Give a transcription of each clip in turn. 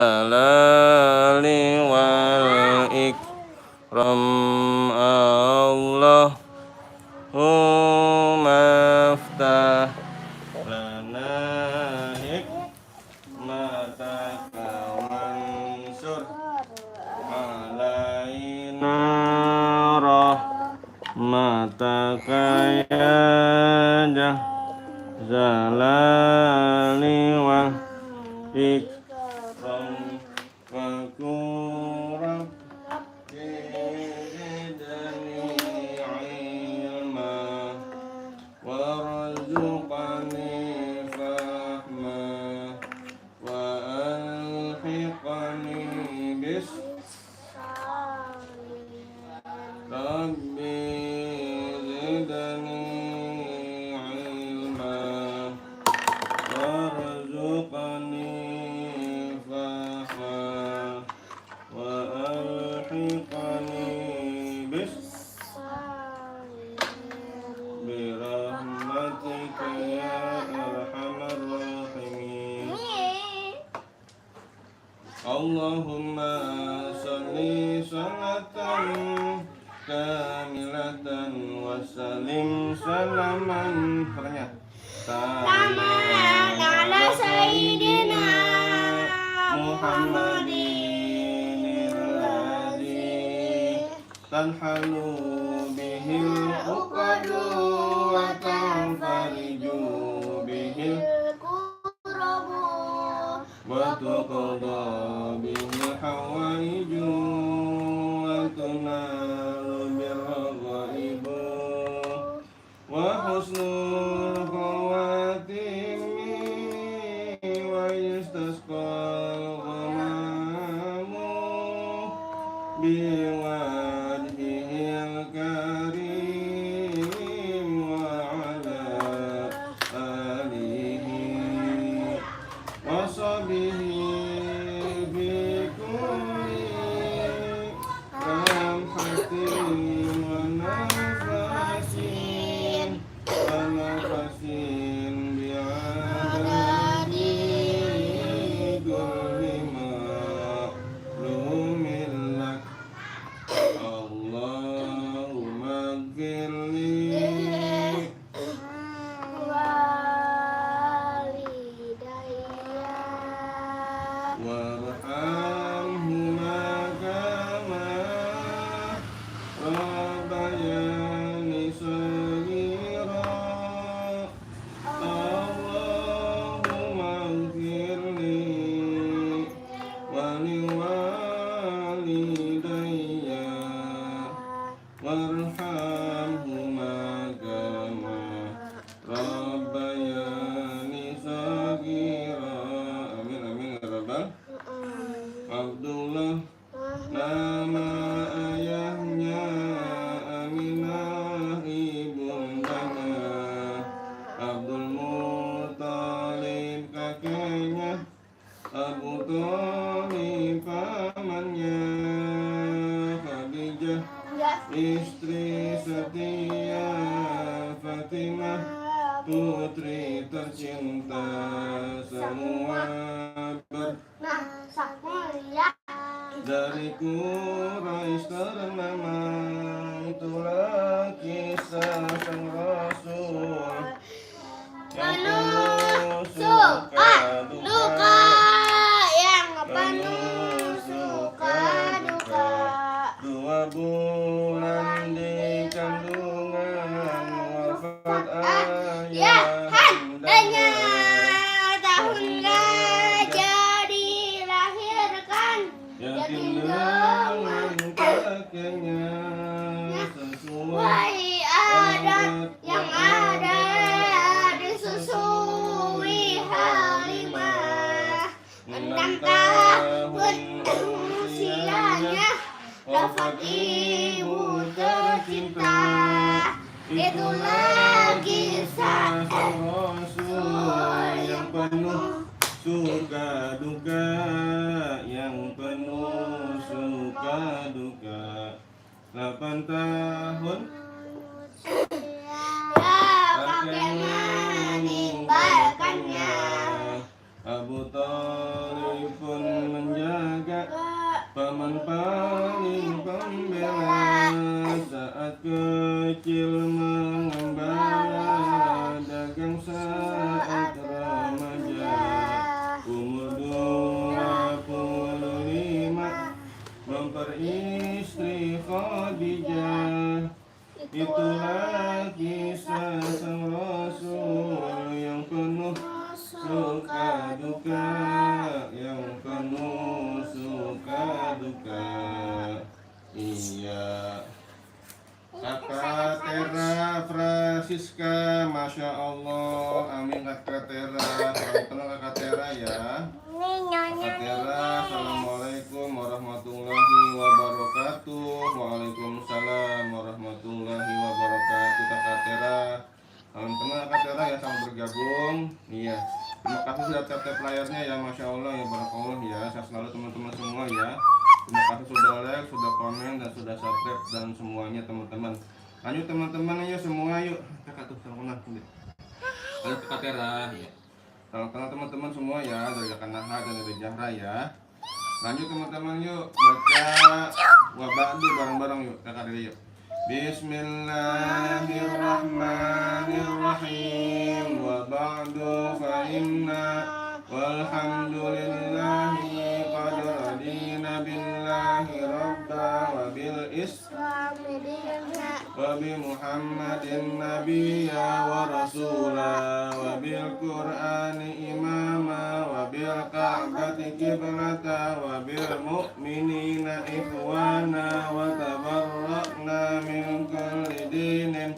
jalali wal ikram Allahumma aftah lana hikmataka wansur alaina rahmataka ya jalali wal ikram wa kurab zidni ilma warzuqni fahma wa alhiqni bis rabbi zidni ilma warzuqni fahma wa alhiqni bis birahmatika ya arhamar rahimin. Allahumma salli salatan kamilatan wa salim salaman Taman ala Sayyidina Muhammadin alladzi tanhalu bihil uqadu wa tanfariju bihil Kurabu wa tuqadha bihil hawaiju wa tunalu birragaibu wa husnul khawatimi wa yastasqal ghamamu biwajhihil karim wa ala alihi wa sahbihi bi kulli lamhatin wa nafasin bi'adadi kulli ma'lumin lak. Allahumma ighfirli walidayya warhamhuma kama rabbayani shaghira. Allahumma ighfirli wa liwalidayya warhamhuma kama rabbayani shaghira. Amin amin ya rabbal. Abdullah nama ayahnya, Aminah ibundanya, Abdul Muthalib kakeknya, Abu Thalib pamannya, Khadijah istri setia, Fatimah putri tercinta, semua dari Quraisy ternama. Itulah kisah sang Rasul yang penuh suka duka, yang penuh suka duka. 2 bulan di kandungan, wafat Ayahandanya ayah tahun gajah dilahirkan, yatim dengan kakeknya, sesuai adat yang ada disusui Halimah. 6 tahun usianya wafat ibu tercinta. Itulah kisah Rasul yang penuh suka duka, yang penuh suka duka. 8 tahun kakek meninggalkannya. Abu Thalib pun menjadi paman paling pembela saat kecil mengembala, dagang saat remaja, umur 25 memperistri Khadijah. Itulah kisah sang Rasul yang penuh suka duka, yang penuh suka duka. Iya. Kakak Tera Francisca, Masya Allah, amin Kakak Tera. Salam kenal Kakak Tera ya. Kakak Tera, Assalamualaikum warahmatullahi wabarakatuh. Waalaikumsalam warahmatullahi wabarakatuh. Kakak Tera, salam kenal Kakak Tera ya, selamat bergabung. Iya. Terima kasih sudah tap-tap layarnya ya, Masya Allah ya, barakallah ya. Saya selalu teman-teman semua ya. Terima kasih sudah like, sudah komen, dan sudah subscribe dan semuanya teman-teman. Lanjut teman-teman, ayo semua yuk. Kakak tuh salam kenal. Lanjut Kakak Tera ya. Salam kenal teman-teman semua ya, dari Kakak Naha dan dari Zahra ya. Lanjut teman-teman yuk, baca wabadu bareng-bareng yuk. Kakak Tera yuk. Bismillahirrahmanirrahim. Wa ba'du fa inna walhamdulillahi qad radina billahi rabba wa bil wa bi Muhammadin nabiyya wa rasula wa bil Qur'ani imama wa bil Ka'bati qiblata wa bil mu'minina ikhwana wa tabarra'na min kulli dinin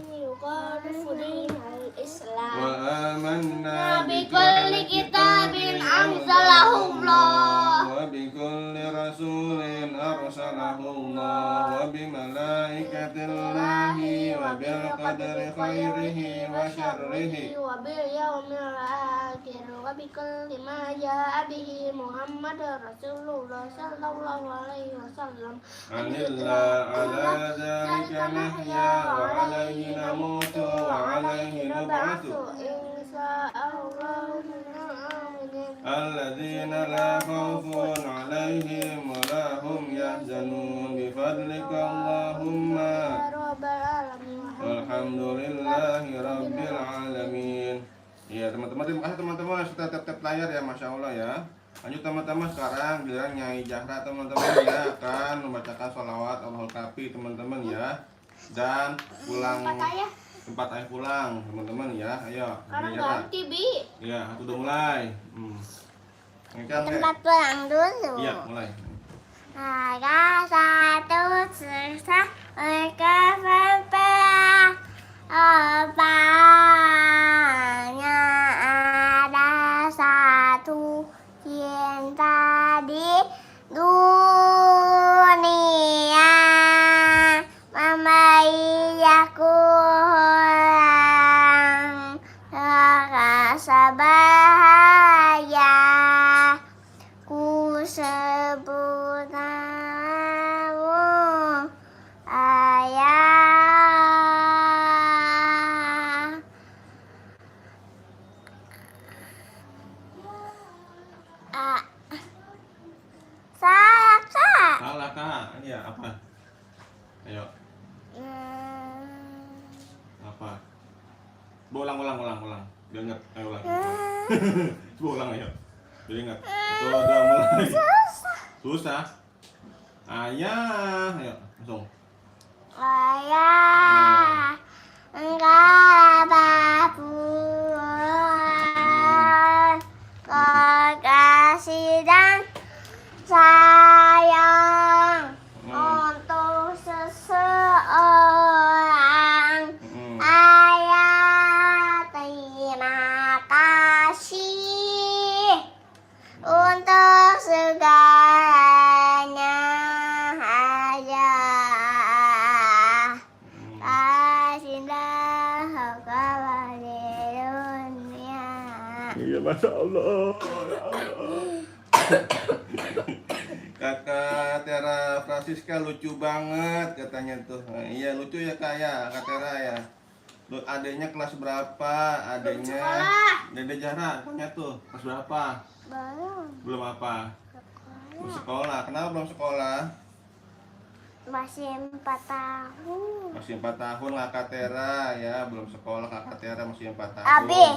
wa amanna bi kulli kitabin anzalahullah wa bi kulli rasulin arsalahullah wa bi malaikatillahi wa bil qadri khairihi wa syarrihi wa bil yaumil akhir wa bi kulli ma jaa bihi Muhammad Rasulullah sallallahu alaihi wasallam. Anillah ala dzalika nahya wa alaihi namutu wa alaihi nub'atsu insyaallah minal aminin alladzina la khaufun alaihim wa la hum yahzanun bi fadlika Allahumma rabbal alamin walhamdulillahi rabbil alamin. Iya teman-teman, terima kasih teman-teman yang sudah tap-tap layar ya, Masya Allah ya. Lanjut teman-teman, sekarang giliran Nyai Zahra teman-teman ya akan membacakan sholawat Allahul Kafi teman-teman ya. Dan pulang tempat ayah pulang teman-teman ya. Ayo sekarang ganti Bi. Iya, aku udah mulai. Tempat pulang dulu. Iya, mulai. Ada satu susah mereka berperang. Apanya ada satu cinta di dunia, membahayaku orang rasa bahaya, ku sebut namamu ayah. Salah Kak. Iya, apa? Ayo. Apa? Ulang. Biar ingat. Ayo ulang. Ulang ayo. Biar ingat. Satu, dua, mulai. Susah. Ayah. Ayo, langsung. Ayah, engkau apapun, kekasih dan sayang untuk seseorang. Ayah, terima kasih untuk segalanya. Ayah, kasihlah kawan di dunia. Iya, Masya Allah. Kakak Tera Francisca lucu banget katanya tuh. Iya lucu ya Kak ya, Kak Tera ya. Adanya kelas berapa? Adanya Dede Zahra tanya tuh kelas berapa? Belum. Belum apa? Sekolah. Kenapa belum sekolah? Masih 4 tahun. Masih 4 tahun Kakak Tera ya, belum sekolah Kakak Tera masih 4 tahun. Abi,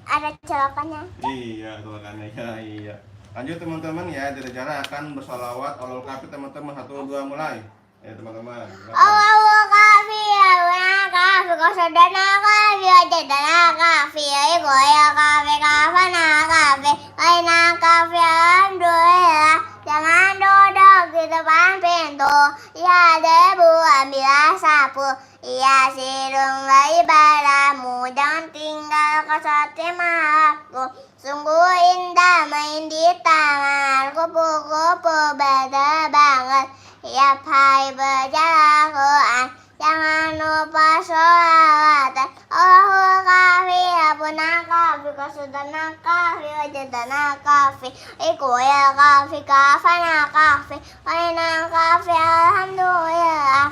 Ada colokannya. Iya, colokannya ya, iya. Lanjut teman-teman ya, Dede Jara akan bersolawat Alul Kafi teman-teman. 1, 2 mulai. Ya teman-teman. Allahu kafi, Allahu kafi, qasadana kafi, wajadana kafi, iqoya kafi, kafana kafi, aina kafi, alhamdulillah. Jangan duduk di depan pintu, ya debu ambil sapu, iya sirung ibadahmu, jangan tinggal kau maafku. Sungguh indah main di taman, kupu-kupu beda banget. Tiap hari berjalan Quran, jangan lupa sholawatan. Allahu kafi, Rabbuna kafi, qasudana kafi, wajadana kafi, iqoya kafi, kafana kafi, waina kafi, alhamdulillah.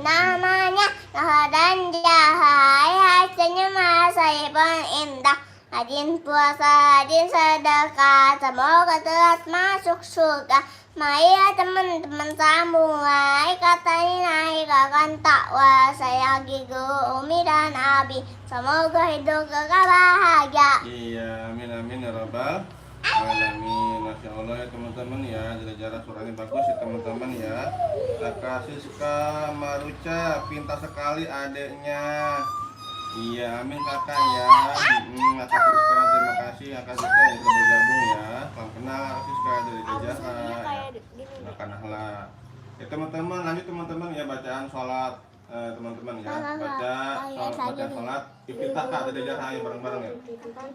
Namanya Noha dan Jahai, hasilnya masih pun indah. Rajin puasa, rajin sedekah, semoga telat masuk surga. Mari ya teman-teman semua, ikatannya naik akan takwa. Saya Guru Umi dan Abi, semoga hidup kekal bahagia. Iya, amin amin ya rabbal alamin. Masya Allah ya teman-teman ya, Dede suaranya bagus ya teman-teman ya. Kakak Siska Maruca, pintar sekali adeknya. Iya, amin kakak ya. Kakak Siska, terima kasih kakak Siska yang sudah bergabung ya. Salam kenal kakak Siska dari Jara. Makan akhlak. Ya teman-teman, lanjut teman-teman ya bacaan sholat teman-teman ya. Baca sholat iftitah kak dari Jara ya bareng-bareng ya.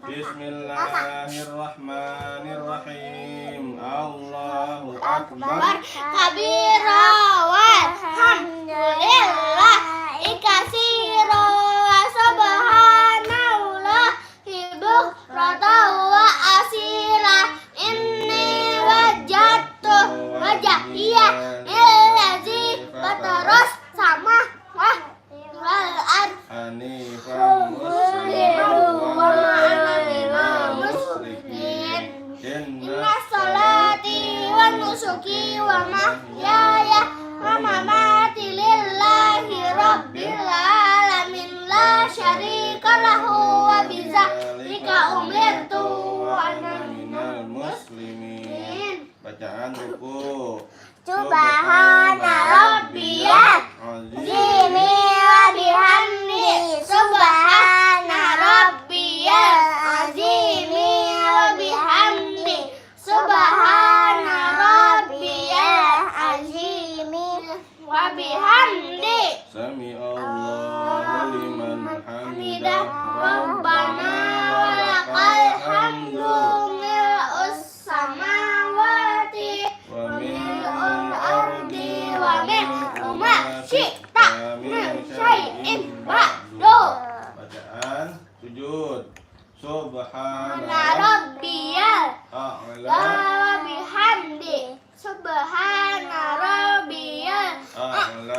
Bismillahirrahmanirrahim. Allahu Akbar. Kabira walhamdulillah ikasiro wa subhanallah ibukrata wa asila inni wajatu wajahiyah illazi terus sama wah wal ar Hanifan musliman wa ma'ana muslimin. Inna salati wa nusuki wa mahyaya wa mamati lillahi rabbil alamin la syarika lahu wa bidzalika umirtu wa ana minal muslimin. Bacaan ruku. Subhana rabbiyal azimi wa bihamdi subhana rabbiyal azimi wa bihamdi subhana rabbiyal azimi wa bihamdi Sami Allahu liman hamidah. Rabbana walakal hamdu mil'us samawati Wa mil'ul ardi wa mil'u ma syi'ta min syai'in ba'du. Bacaan sujud. Subhana Subhana rabbiyal a'la wa bihamdi subhana rabbiyal a'la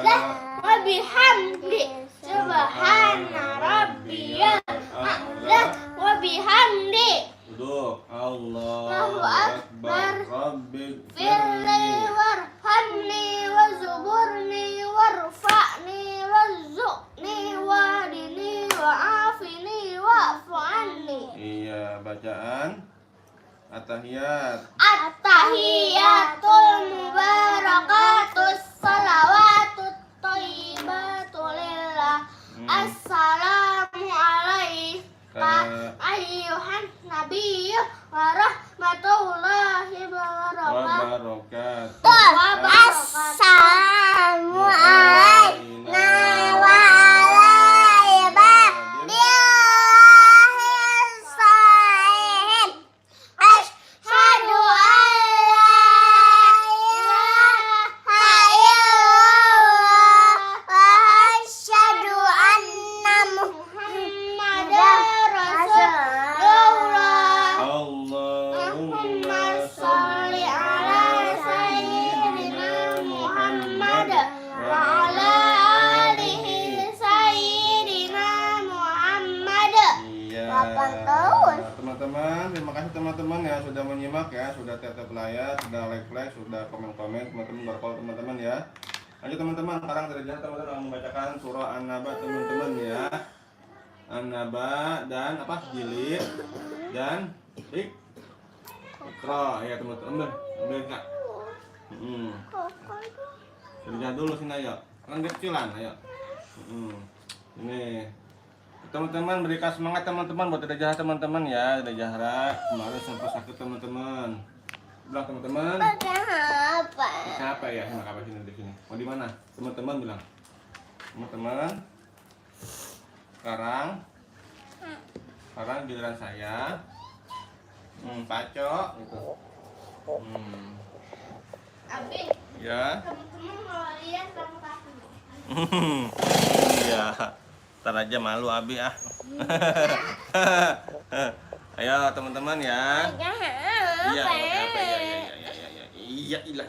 wa bihamdi subhana rabbiyal a'la wa bihamdi. Duduk. Allahu Allahu Akbar. Akbar. Firli Rabbighfirli. warhamni wazuburni warfa'ni warzuqni wahdini wa'afini wa'fu anni. Iya, bacaan At-tahiyat. At-tahiyatul mubarakatus salawatut thayyibatu lillah. Assalamu alaika ayyuhan nabiyyu wa rahmatullahi wa barakatuh. Assalamu alaina wa ala ibadillahis sholihin. Asyhadu an la ilaha illallah wa asyhadu anna muhammadar rasulullah. Allahu layar, sudah like, sudah komen-komen teman-teman, barakallahu teman-teman ya. Lanjut teman-teman, sekarang derajat teman-teman akan membacakan surah An-Naba teman-teman ya. An-Naba dan apa? Jilid dan Iqra ya teman-teman. Ambil Kak. Kerja dulu sini ayo. Kan kecilan ayo. Ini teman-teman berikan semangat teman-teman buat Dede Zahra teman-teman ya. Dede Zahra kemarin sempat sakit teman-teman. Bilang teman-teman. Apa? Apa ya? Enak apa sini di sini? Mau di mana? Teman-teman bilang. Teman-teman. Sekarang giliran saya. Paco gitu. Abi. Ya. Teman-teman mau lihat kamu kaki. Iya. Ntar aja malu Abi ah. Ayo teman-teman ya. Iya, apa ya. Iya, ilah.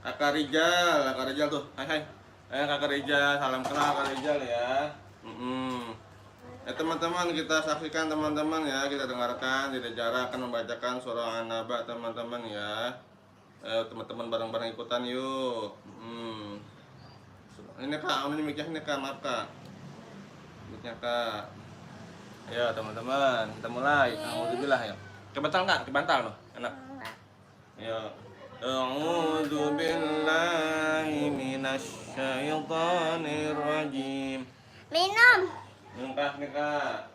Kakak Rizal tuh. Hai. Kakak Rizal, salam kenal Kakak Rizal ya. Ya teman-teman, kita saksikan teman-teman ya, kita dengarkan Dede Zahra akan membacakan surah An-Naba teman-teman ya. Ayo teman-teman bareng-bareng ikutan yuk. Ini Kak, ini mic-nya Kak, maaf Kak. Mic-nya Kak. Ayo teman-teman, kita mulai. Alhamdulillah ya. Kebantal nggak? Kebantal loh, enak. Ayo. A'udzu billahi minasy syaithanir rajim. Minum. Minum Kak, nih Kak.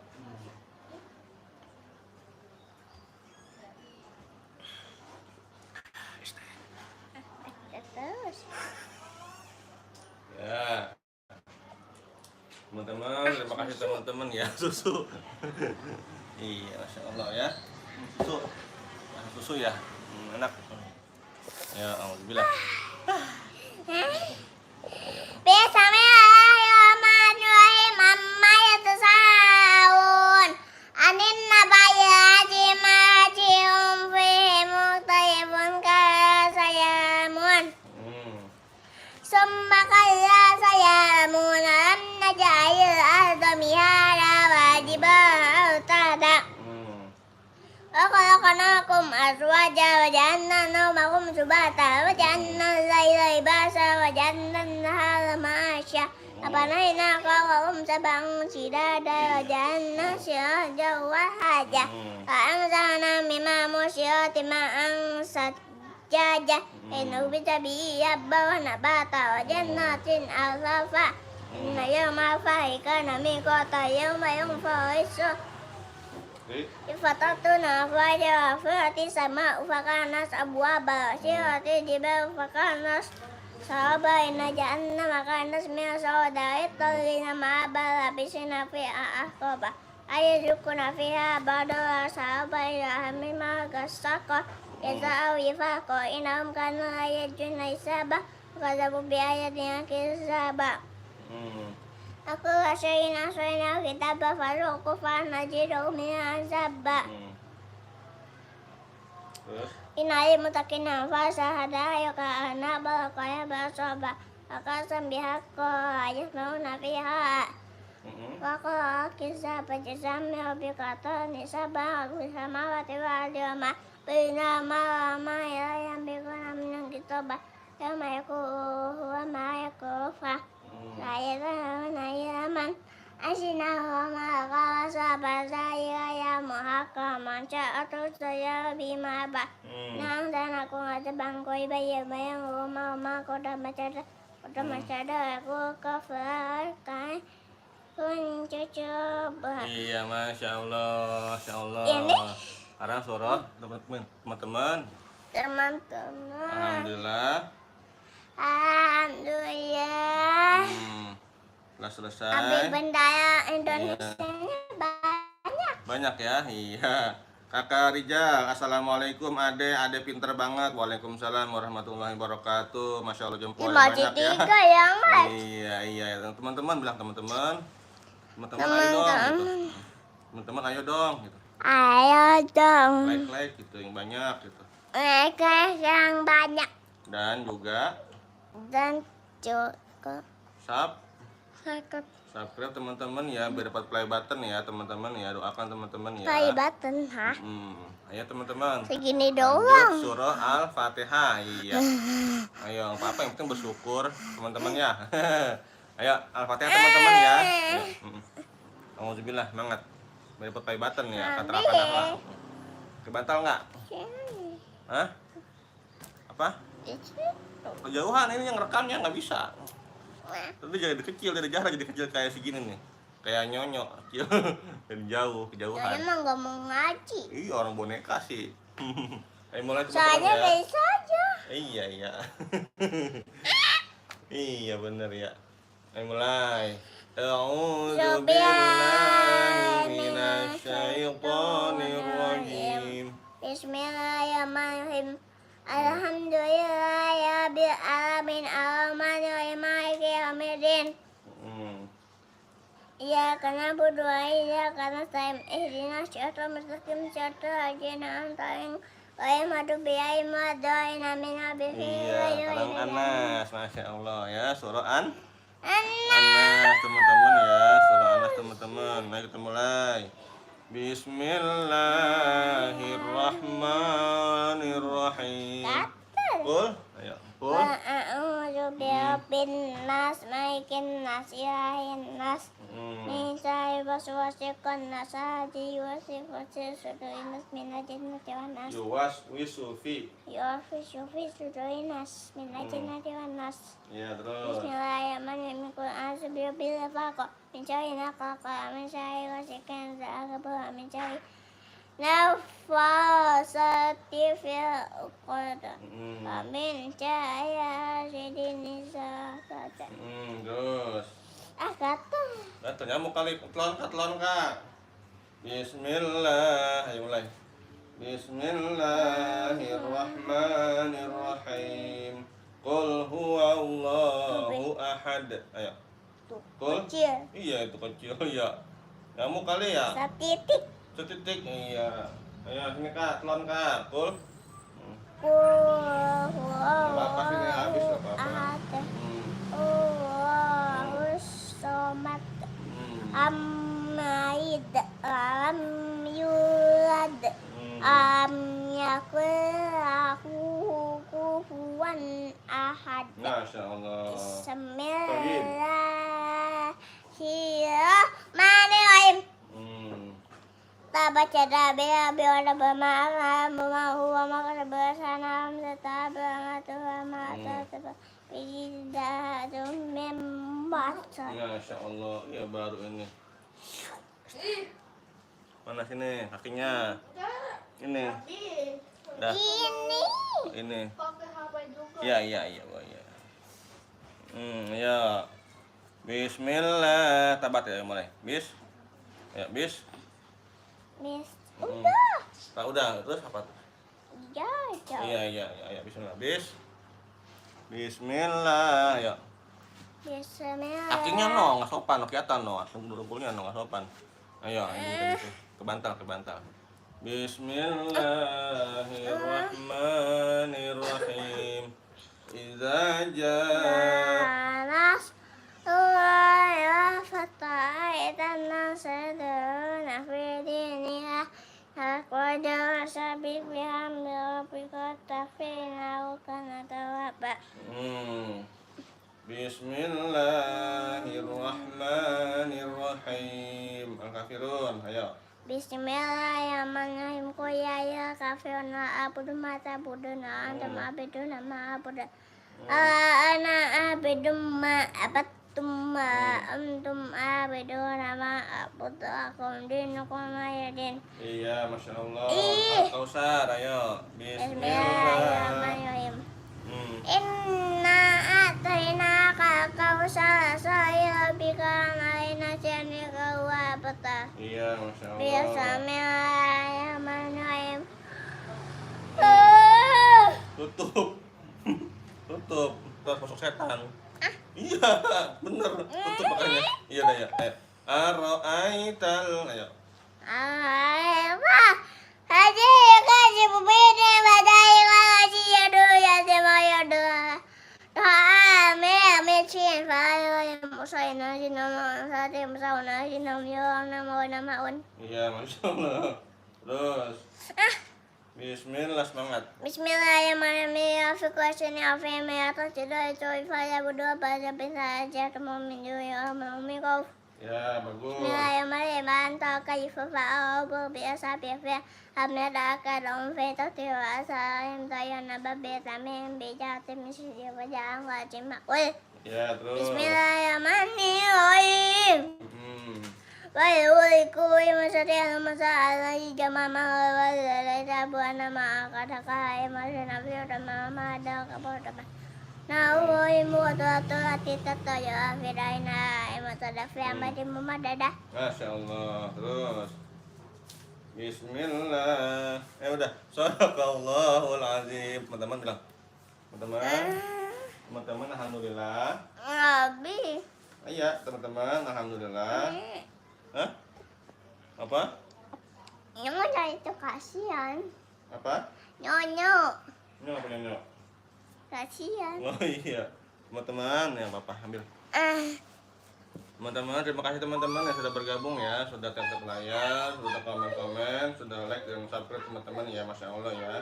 Terus. Ya. Teman-teman, terima kasih teman-teman ya, susu. Iya, Masya Allah ya. Susu ya. Enak. Ya, alhamdulillah. Bismillahirrahmanirrahim. Amma yatasaalun anin nabayyati majihum fihi mukhtalifun kasayamun. Summa kalla sayamun alam naj'alil arda mihada wa jibala autada. Wa khalaqnakum azwaja wa ja'alna nawmakum subata wa ja'alna al-laila libasa wa ja'alna an-nahara ma'asya wa banayna fawqakum sab'an shidada wa ja'alna sirajan wa haja wa anzalna mimma musyirati ma'an sajjaja linubita bihi habba wa nabata wa jannatin alfafa inna yawma fahikana miqata yawma yunfarisu Ifatatuna fajar firati sama ufakanas abwaba sirati jibal ufakanas sahaba inna ja'anna makanas min sawda italina ma'abala bisina fi'a ahqaba ayazukuna fiha badala sahaba ila hamima gasaka yasa'aw yifaqo inahum kana ayajuna isaba kazabu biayatina kisaba Aku rasain kita bafaruku fanajiru min azaba. Inai mutakina fasa hadaya ka anak balakaya basaba. Akasam bihako ayah mau nafiha. Wako kisah pejasami hobi kata nisaba aku sama wati wali ama bina mama ya yang bikuna minang kitoba ya mayaku huwa mayaku fa. Saya nayaman asina maka saya ya mahaka manca atau saya bimaba nang dan aku ada bangkoi bayang rumah kota macada aku cover kan pun coba. Iya, Masya Allah. Ini Sekarang surah teman-teman. Alhamdulillah. Alhamdulillah. Telah selesai. Ambil bendera Indonesia-nya Banyak ya, iya. Kakak Rizal, assalamualaikum ade pinter banget. Waalaikumsalam warahmatullahi wabarakatuh. Masya Allah jempol banyak ya. yang Iya. Teman-teman bilang teman-teman ayo dong. Gitu. Teman-teman ayo dong. Gitu. Ayo dong. Like gitu yang banyak gitu. Like yang banyak. Dan juga Subscribe teman-teman ya, biar dapat play button ya teman-teman ya. Doakan teman-teman ya. Play button, ha? Ayo teman-teman. Segini Lanjut doang. surah Al-Fatihah. Iya. Ayo, apa yang penting bersyukur teman-teman ya. Ayo Al-Fatihah teman-teman ya. Alhamdulillah, semangat. Biar dapat play button ya. Katakan akhlak. Kebantal nggak? Hah? Apa? Kejauhan ini yang rekamnya nggak bisa. Tapi jadi kecil, dari jarak jadi kecil kayak segini nih. Kayak nyonyok kecil. Dari jauh, kejauhan. Saya emang nggak mau ngaji. Iya, orang boneka sih. Ayo mulai Soalnya teman-teman ya. bisa aja. Iya, iya. Iya bener ya. Ayo mulai. A'udzu billahi minasyaitonir rajim. Bismillahirrahmanirrahim. Alhamdulillahirabbil alamin arrahmanirrahim maliki yaumiddin. Iyyaka na'budu wa iyyaka nasta'in ihdinas siratal mustaqim siratal ladzina an'amta 'alaihim ghairil maghdubi 'alaihim waladdallin amin. Iya, Kalam Anas, Masya Allah ya, surah Anas teman-teman ya, surah Anas teman-teman. Mari kita mulai. Bismillahirrahmanirrahim. Qul, ayo. Qul. A'udzu birabbin nas malikin nas ilahin nas min syarril waswasil khannas alladzi yuwaswisu fi sudurin nas minal jinnati wan nas. Yuwaswisu fi sudurin nas minal jinnati wan nas. Ya, terus. Bismillahirrahmanirrahim. Qul a'udzu birabbil falaq min syarri ma khalaq min syarri ghasiqin idza waqab min syarri nafasati fil 'uqad min syarri hasidin idza hasad. Terus. Gatel. Gatel nyamuk kali, telon kak. Bismillah, ayo mulai. Bismillahirrahmanirrahim. Qul huwallahu ahad. Ayo. Qul. Kecil. Iya itu kecil ya. Nyamuk kali ya. Setitik. Setitik iya. Ayo sini kak, telon kak. Qul. Apa sini habis apa? Ahad. Allahus somad. Am-maid. Lam yulad. Am yakul lahu kufuwan ahad. Masya Allah. Bismillahirrahmanirrahim. Tabat yada bila bermakna huwa maka bersana serta bermata mata bidatum membaca. Masya Allah, ya baru ini. Mana sini kakinya? Ini. Dah. Ini. Ya. Ya. Bismillah. Tabat ya mulai. Ya, bis. Udah. Udah, terus apa? Iya. Iya. Bismillah. Bismillah, ya. Bismillah. Kakinya nggak sopan, kelihatan dengkulnya nggak sopan. Ayo, ini kebantal. Bismillahirrahmanirrahim. Idza jaa fataitan nasaduna fi dinillah laqad sabik bihamdi rabbika tafina kana tawaba. Bismillahirrahmanirrahim. Al-Kafirun, ayo. Bismillahirrahmanirrahim. Qul ya kafirun la a'budu ma ta'budun antum a'buduna ma a'budu. Ana a'budu ma abattum ma antum a'buduna ma a'budu lakum dinukum waliyadin. Iya, Masya Allah. Al-Kausar, ayo. Bismillahirrahmanirrahim. Inna a'tainaka al-kausar sayabika alaina janika wa abta. Iya, Masya Allah. Bismillahirrahmanirrahim. Tutup. Terus masuk setan. Iya, bener. Tutup makanya. Iya dah ya. Ayo. Ar-ra'aital. Ayo. Haji kaji bubine badai kaji yadu yadu yadu. Doa me cin fayo Usaina sinama sate masauna sinam yang namaun. Iya, masya Allah. Terus, Bismillah semangat. Bismillahirrahmanirrahim. Afiqasini afimi atas tidak itu ifaya berdoa pada bisa aja kamu minjui umi kau. Ya, bagus. Bismillahirrahmanirrahim. Anta kaifa fa'abu biasa biasa. Amna kadang feta tiwa saim tayana babe tamin bijati misidi wajang wajim makul. Ya, terus. Bismillahirrahmanirrahim. Wa yuliku masariya masala jamama wa la buana ma kadaka masana fi ma da kabota. Now imu atau atita ya firaina imatada fi amati mumadada. Masya Allah. Terus. Bismillah. Udah. Shadaqallahul azim. Teman-teman bilang. Teman-teman alhamdulillah. Abi. Iya, teman-teman alhamdulillah. Hah? Apa? Nyonya itu kasihan. Apa? Nyonya. Nyok apa nyok? Kasihan. Oh iya. Teman-teman, ya Bapak ambil. Teman-teman, terima kasih teman-teman yang sudah bergabung ya, sudah tap layar, sudah komen-komen, sudah like dan subscribe teman-teman ya, Masya Allah ya.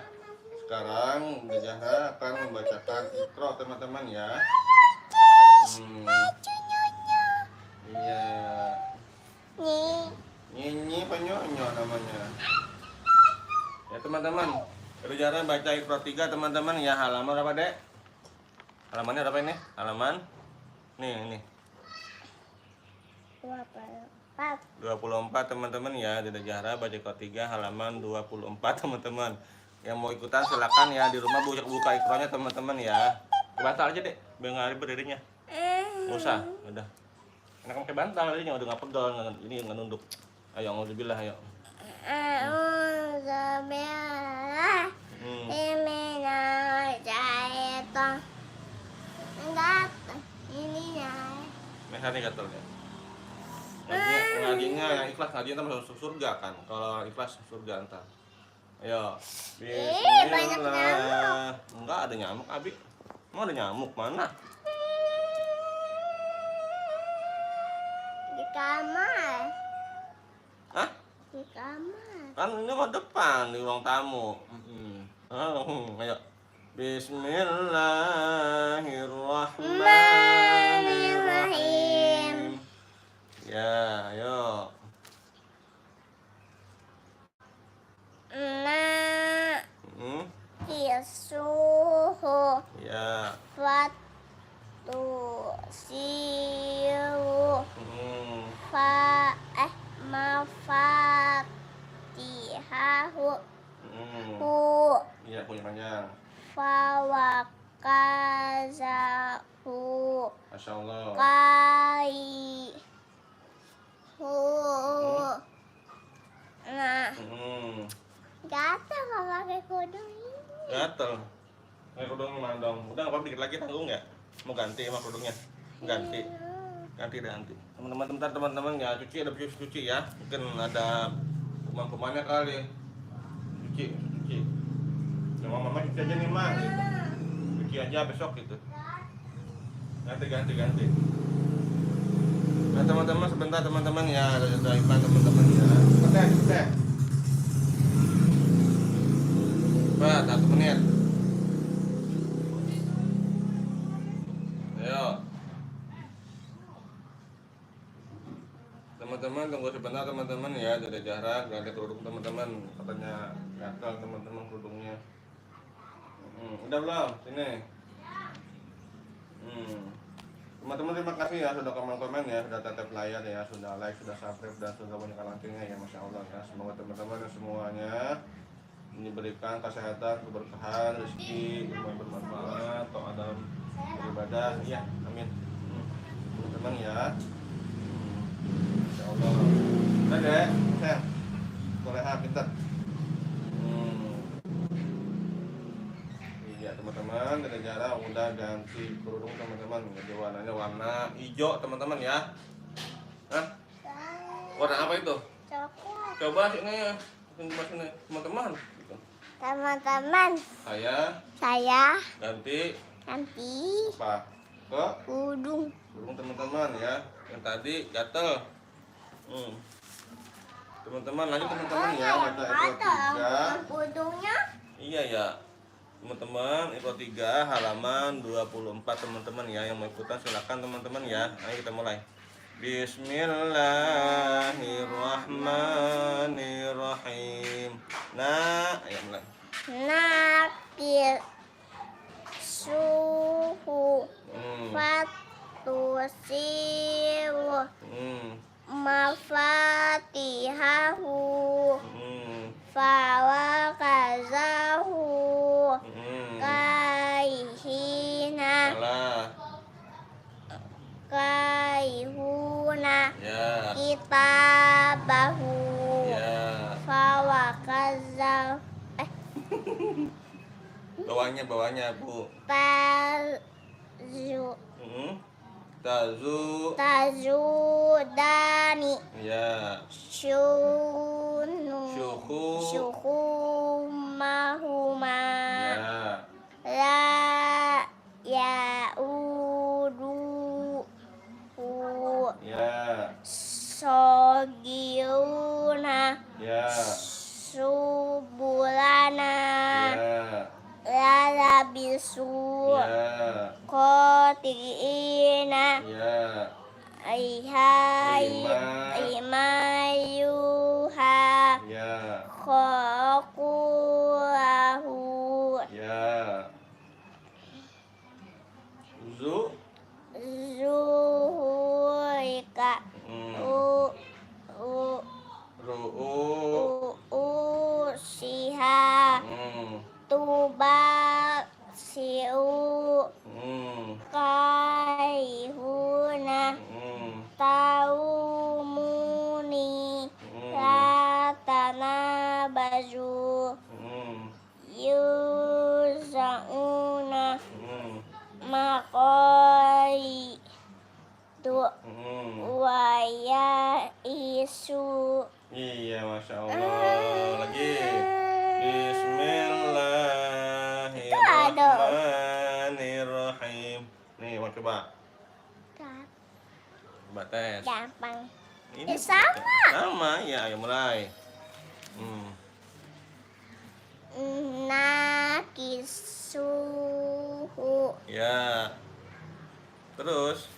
Sekarang Bunda Zahra akan membacakan Iqra teman-teman ya. Iya. Nyanyi apa nyonyo namanya? Ya teman-teman, Bunda Zahra baca Iqra 3 teman-teman ya, halaman berapa Dek? Halamannya berapa ini? Halaman? Nih, ini. 24 teman-teman ya, Dede Zahra baca Iqra 3 halaman 24 teman-teman. Yang mau ikutan silakan ya, di rumah buka Iqranya teman-teman ya. Bantal aja Dek, biar nggak ribet dirinya. Nggak usah, udah. Enak pakai bantal dirinya, udah nggak pegel, ini nggak nunduk. Ayo, alhamdulillah, ayo. Alhamdulillah. Enggak, ini ya. Meher nih gatel ya. Ngajinya yang ikhlas, ngajinya ntar masuk surga kan. Kalau ikhlas surga ntar. Ayo. Banyak Bismillah. Enggak ada nyamuk, Abi. Emang ada nyamuk mana? Di kamar. Hah? Di kamar. Kan ini mau depan di ruang tamu. Ayo. Bismillahirrahmanirrahim. Ya, ayo. Isuhu. Ya. Fatu. Siu. Mafatihahu. Iya, punya panjang. Fawakazahu. Masya Allah. Nah. Gatel kalau pakai kudung ini. Gatel. Pakai kudung mana dong? Udah apa dikit lagi tanggung nggak? Mau ganti sama kudungnya? Ganti. Ganti. Teman-teman ya cuci, ada cuci ya. Mungkin ada kuman-kumannya kali. Cuci. Sama mama cuci aja nih mah. Gitu. Cuci aja besok gitu. Ganti. Nah teman-teman sebentar teman-teman ya, ada iklan teman-teman ya. Sebentar. Coba 1 menit. Ayo. Teman-teman tunggu sebentar teman-teman ya, Dede Zahra ganti kerudung teman-teman, katanya gatal teman-teman kerudungnya. Udah belum? Sini. Teman-teman terima kasih ya sudah komen-komen ya, sudah tap layar ya, sudah like, sudah subscribe dan sudah banyak langsingnya ya, Masya Allah ya. Semoga teman-teman semuanya diberikan kesehatan, keberkahan, rezeki, ilmu yang bermanfaat, toh dalam beribadah ya, amin. Teman-teman ya. Masya Allah. Udah deh, sayang. Soleha pintar. Iya teman-teman, Dede Zahra udah ganti kerudung teman-teman. Jadi warnanya warna hijau teman-teman ya. Hah? Warna apa itu? Coklat. Coba sini teman-teman. Teman-teman. Saya Saya ganti nanti apa? Ke Udung. burung teman-teman ya. Yang tadi gatel. Teman-teman lanjut teman-teman ya, baca Iqra 3. Udungnya. Iya ya. Teman-teman, Iqra 3 halaman 24 teman-teman ya. Yang mau ikutan silakan teman-teman ya. Ayo kita mulai. Bismillahirrahmanirrahim. Nah, ayo mulai. Nakir suhu fatusiru mafatihahu fawakazahu kaihina kaihuna Ya. kitabahu Ya. fawakazahu Bawahnya Bu. tazu Tazu. tazudani Ya. syuhu mahuma Ya. la yaudu Ya. sogiruna Ya. subulana Ya. lalabisu Ya. kotiina Ya. aihai imayuha Ya. khokulahu Ya. Zu. zuhurika Ru'u. usiha tubasiu kaihuna taumuni latana baju yuzauna makoi tu waya isu. Iya, Masya Allah. Lagi. Bismillahirrahmanirrahim. Nih, mau coba. Coba tes. Gampang. Ini Sama. Sama, ya. Ayo mulai. Nakisuhu Ya. Terus.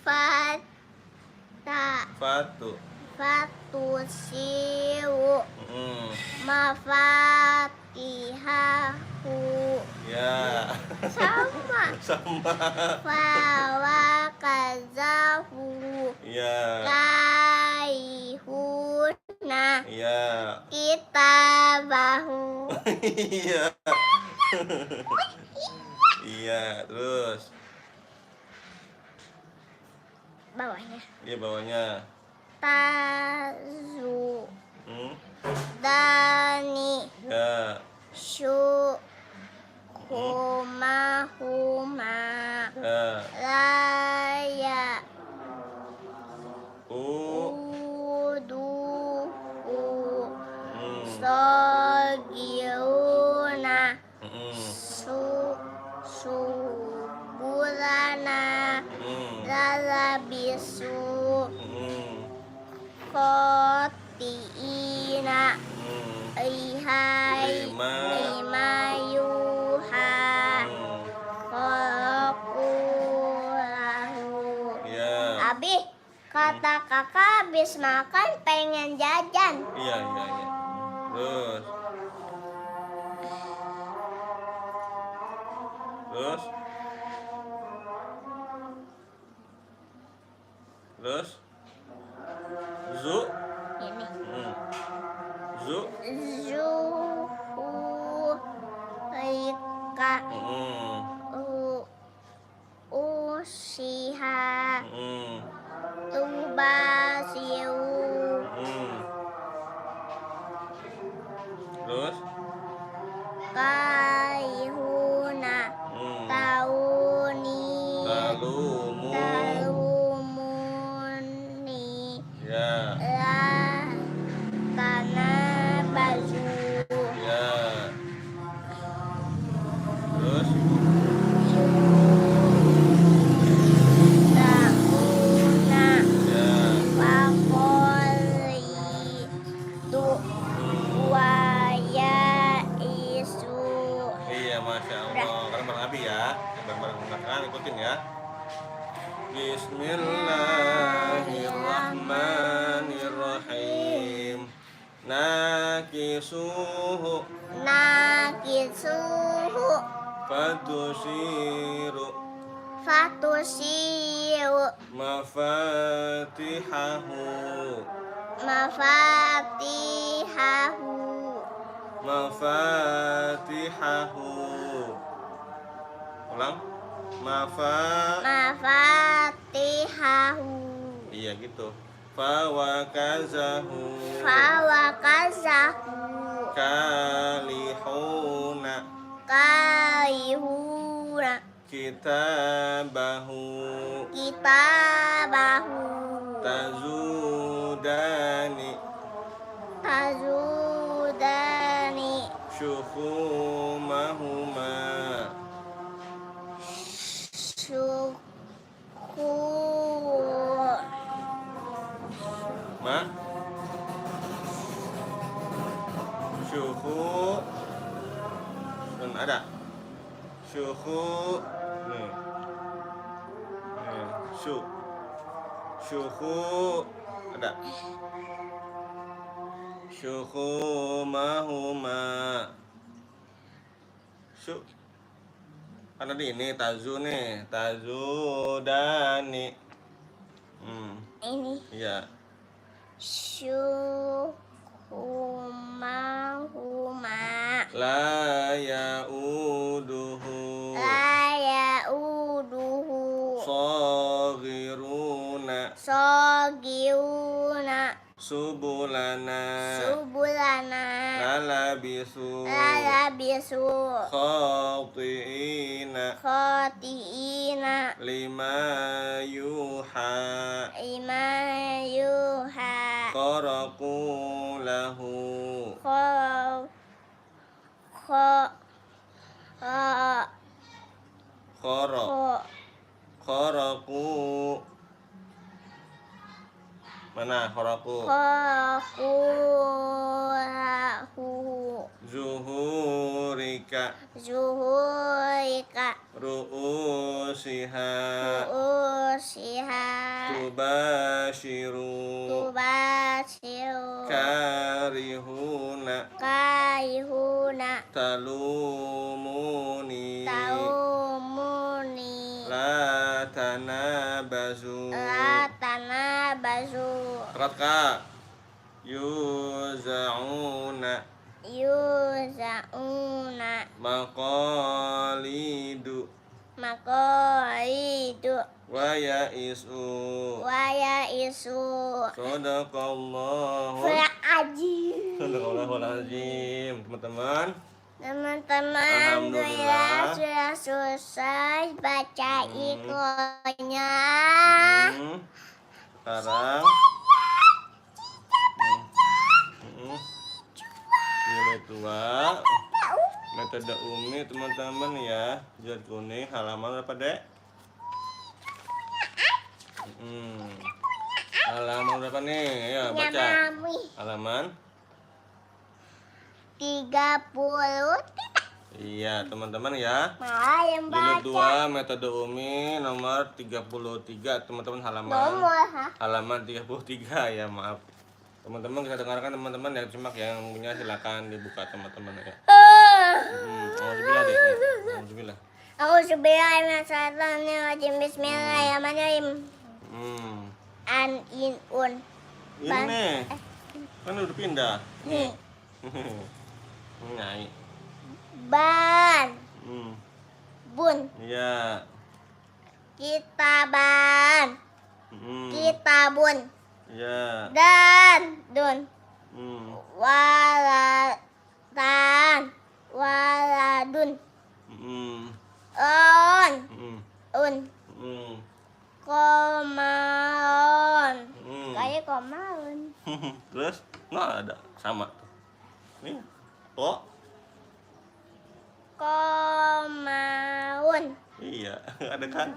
Fatu. Fatusiu mafatihahu. Ya. Sama. Sama. Fawakazahu Ya. kaihuna Ya. kitabahu. Iya. Iya, terus. Bawahnya Iya, bawahnya. tazu dani Ya. syukumahuma Ya. laya uduhu sogiruna subulana lalabisu kotiina aihai imayuha khokulahu. Ya. Abi, kata kakak habis makan pengen jajan. Iya. Terus. Zu. Ini. Zu. Zuhurika usiha tubasiu Terus. kaihuna tauni talumuni Ya. la tanah baju. Ya. Terus. bareng-bareng kan ikutin ya. Bismillahirrahmanirrahim. Nakisuhu fatusiru mafatihahu. Ulang. Mafatihahu. Iya gitu. Fawakazahu kalihuna kitabahu tazudani syukumahuma ma syuku dan ada syuku nih syuku ada syuku mahuma ada di ini tazu nih tazudani Ini iya syukumahuma la yauduhu sogiruna subulana lalabisu khati'ina lima yuha qaraku lahu kharaku mana kharaku zuhurika ru'usiha tubashiru karihuna talumuni la tanabazu Raka yuzauna maqalidu wa yaisu Sadaqallahul azim. Teman-teman, Alhamdulillah sudah selesai baca iqronya. Sekarang nilai tua metode Umi teman-teman ya. Jilid kuning halaman berapa, Dek? Halaman berapa nih? Ya, baca. Halaman 30. Iya, teman-teman ya. Yang Jilid baca 2 metode Umi nomor 33, teman-teman halaman 33 ya, maaf. Teman-teman kita dengarkan teman-teman yang simak yang punya silakan dibuka teman-teman ya. Alhamdulillah deh. Alhamdulillah. Bismillahirrahmanirrahim. An-in-un. Ini kan udah pindah. Nih. Nyai. Ban. Bun. Iya. Kitaban. Kitabun. Iya. Dan dun. Waladun. Un. Komaron. Kayak komaron. Terus nggak ada sama tuh. Nih, kok? Komaun. Iya, ada kan?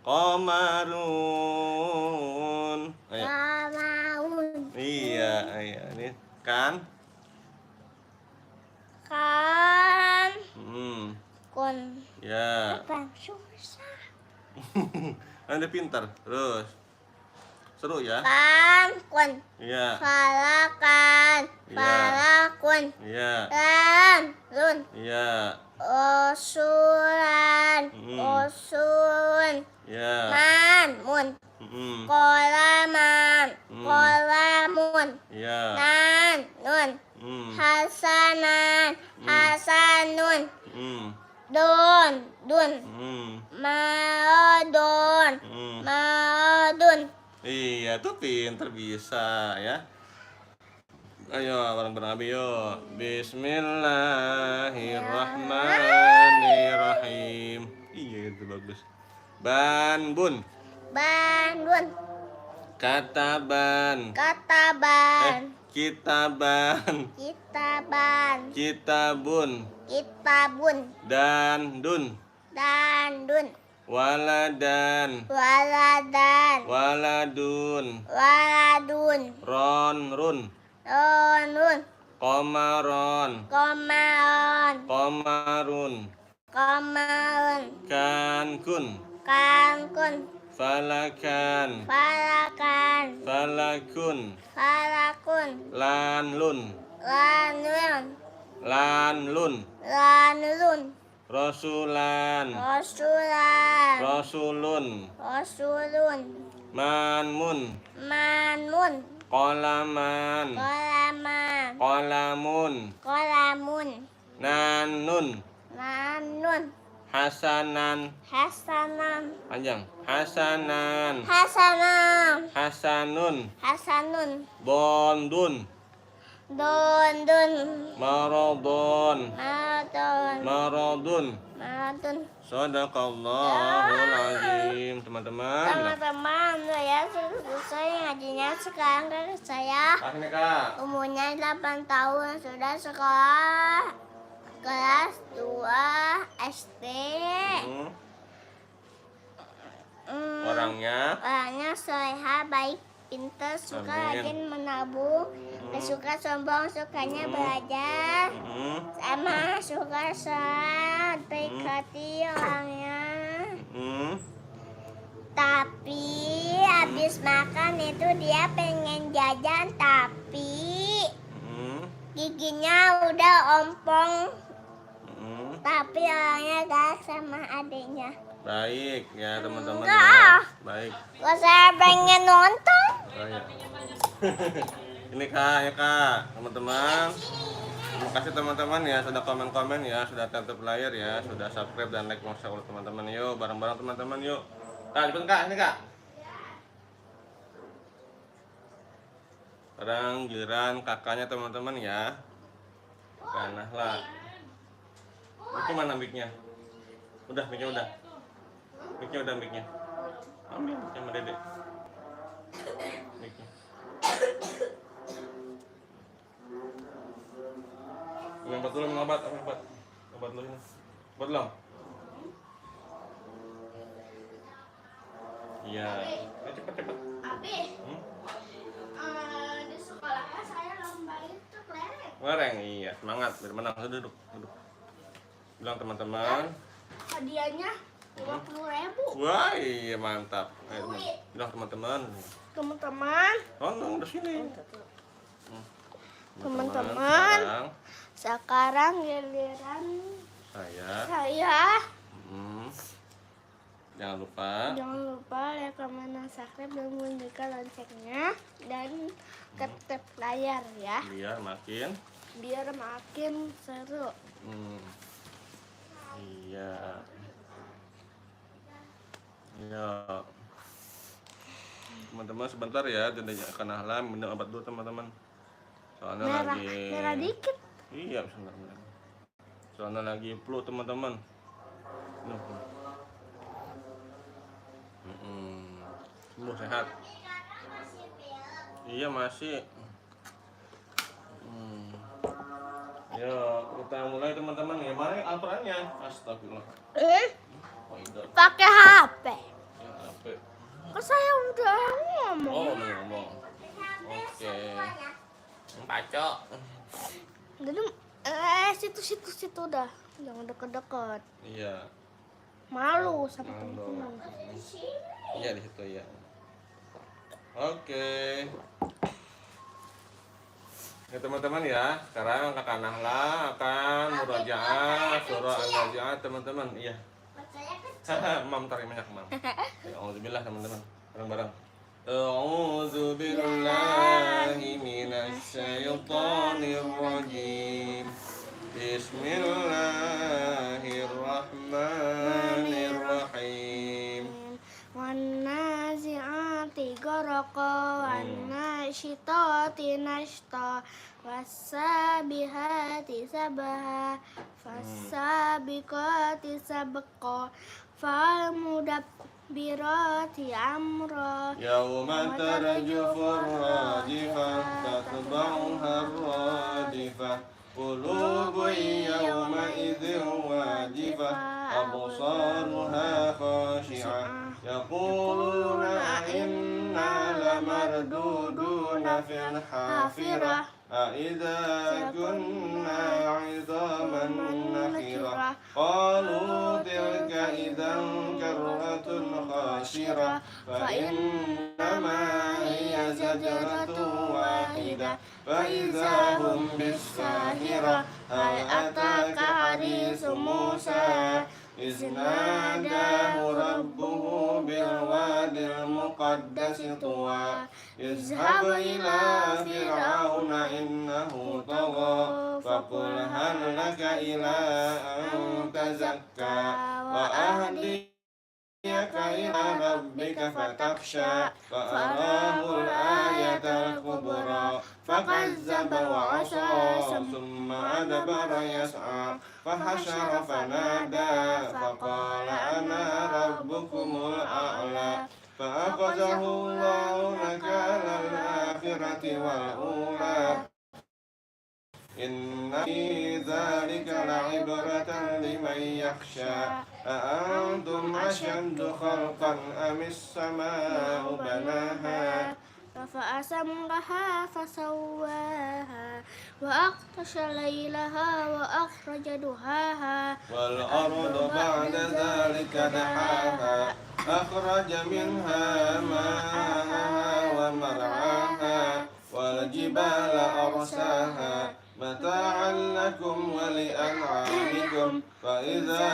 Komarun. Ayo. Komaun. Iya, iya. Ini kan? Kan. Kun. Ya. Apa yang susah? Anda pintar. Terus. Seru ya? Kun. Iya. Falakan. Iya. Falakun. Iya. Lun. Iya. Usulan. Usun. Iya. Mun. Mm-mm. Kolaman. Kolamun. Iya. Nun. Mm. Hasanan. Hasanun. Mm. Dun. Mm. Maodun. Mm. Maodun. Iya, tuh pinter bisa ya. Ayo bareng-bareng Abi yuk. Bismillahirrahmanirrahim. Iya itu bagus. Bandun. Bandun. Kataban. Kataban. Kitaban. Kitaban. Kitabun. Kitabun. Dandun. Dandun. Waladan. Waladan. Waladun. Waladun. Ronrun. Ronun. Komaron. Komaon. Komarun. Komaun. Kankun. Kankun. Falakan. Falakan. Falakun. Falakun. Lanlun. Lanun. Lanlun. Lanun. Rasulan. Rasulan. Rasulun. Rasulun. Manmun. Manmun. Kolaman. Kolaman. Kolamun. Kolamun. Nanun. Nanun. Hasanan. Hasanan. Panjang. Hasanan. Hasanan. Hasanun. Hasanun. Bondun. Dun. Marodon. Madun. Marodun. Madun. Shadaqallahul azim. Teman-teman. Teman-teman, saya sudah selesai ngajinya sekarang dari saya. Ini Kak. Umurnya 8 tahun, sudah sekolah kelas 2 SD. Orangnya soleha, baik, pintar, suka rajin menabung, gak suka sombong, sukanya belajar, sama suka sholat, baik hati orangnya. Tapi habis makan itu dia pengen jajan, tapi giginya udah ompong. Tapi orangnya galak sama adiknya. Baik ya teman-teman Enggak. ya. Baik. Kok saya pengen nonton? Baik. Ini Kak, ya Kak, teman-teman. Terima kasih teman-teman ya sudah komen-komen ya, sudah tetap layar ya, sudah subscribe dan like, masya Allah teman-teman. Yuk bareng-bareng teman-teman yuk. Kak, cepet Kak, ini Kak. Sekarang giliran kakaknya teman-teman ya. Karena lah. Mic mana mic-nya? Udah, mic-nya udah. Mic-nya udah, mic-nya. Ambil sama Dede. Mic-nya. Minum obat dulu, minum obat. Obat dulu ini. Obat belum? Iya. Ayo cepet. Abi, di sekolahnya saya lomba itu kelereng. Goreng, iya. Semangat, biar menang. Duduk. Bilang teman-teman. Hadiahnya 50.000. Wah, iya mantap. Ayo, bilang teman-teman. Teman-teman, Nonton udah sini. Teman-teman. Sekarang giliran saya. Jangan lupa. Jangan lupa like, comment, dan subscribe dan bunyikan loncengnya dan ketep layar ya. Biar makin seru. Iya. Teman-teman sebentar ya, tidak akan halam minum obat dulu teman-teman. Soalnya merah dikit. Iya, sebentar. Soalnya lagi flu teman-teman. Sembuh sehat. Iya masih. Yo, kita mulai teman-teman ya. Mana Al-Qur'annya? Astagfirullah. Pakai HP. Ya, HP. Kok saya udah ngomong? Oh, ngomong. Oke. Pacok. Jadi situ udah. Jangan deket-deket. Iya. Malu sama Malu. teman-teman. Iya di situ ya. Oke. Ya teman-teman ya, sekarang Kakak Nahla akan murojaah surah An-Nazi'at teman-teman. Iya. Mam tarik minyak mam. Ya, auzubillah teman-teman. Bareng-bareng. A'udzu billahi minasyaitonir rajim. Bismillahirrahmanirrahim. Wan-nazi'ati gharqa wan-nashitati nashta was-sabihati sabha fas-sabiqati sabqa fal-mudabbirati amra Yauma tarjufur rajifah tatba'uha rajifah qulubun yawma idzin wajifah absaruha khashi'ah yaquluna inna lamarduduna fil hafirah أَإِذَا كُنَّا عِظَامًا نَخِرَةً قَالُوا تِلْكَ إِذًا كَرَّةٌ خَاسِرَةٌ فَإِنَّمَا هِيَ زَجْرَةٌ وَاحِدَةٌ فَإِذَا هُمْ بِالسَّاهِرَةِ هَلْ أَتَاكَ حَدِيثُ مُوسَى إِذْ نَادَاهُ رَبُّهُ بِالْوَادِ الْمُقَدَّسِ طُوًى اذْهَبْ إِلَى فِرْعَوْنَ إِنَّهُ طَغَى فَقُلْ هَلْ لَكَ إِلَى أَن تَزَكَّىٰ وَأَهْدِيَكَ إِلَى رَبِّكَ فَتَخْشَىٰ فَأَرَاهُ الْآيَةَ الْكُبْرَىٰ فَكَذَّبَ وَعَصَىٰ ثُمَّ أَدْبَرَ يَسْعَىٰ فَحَشَرَ فَنَادَىٰ فَقَالَ أَنَا رَبُّكُمُ الْأَعْلَىٰ فَأَخَذَهُ اللَّهُ نَكَالَ الْآخِرَةِ وَالْأُولَىٰ إِنَّ فِي ذَلِكَ لَعِبْرَةً لِمَن يَخْشَىٰ أَأَنتُمْ أَشَدُّ خَلْقًا أَمِ السَّمَاءُ بَنَاهَا رفع سمكها فسواها وأغطش ليلها وأخرج دهاها والأرض بعد ذلك دحاها أخرج منها ماءها ومرعاها والجبال أرساها متاعا لكم ولأنعامكم فإذا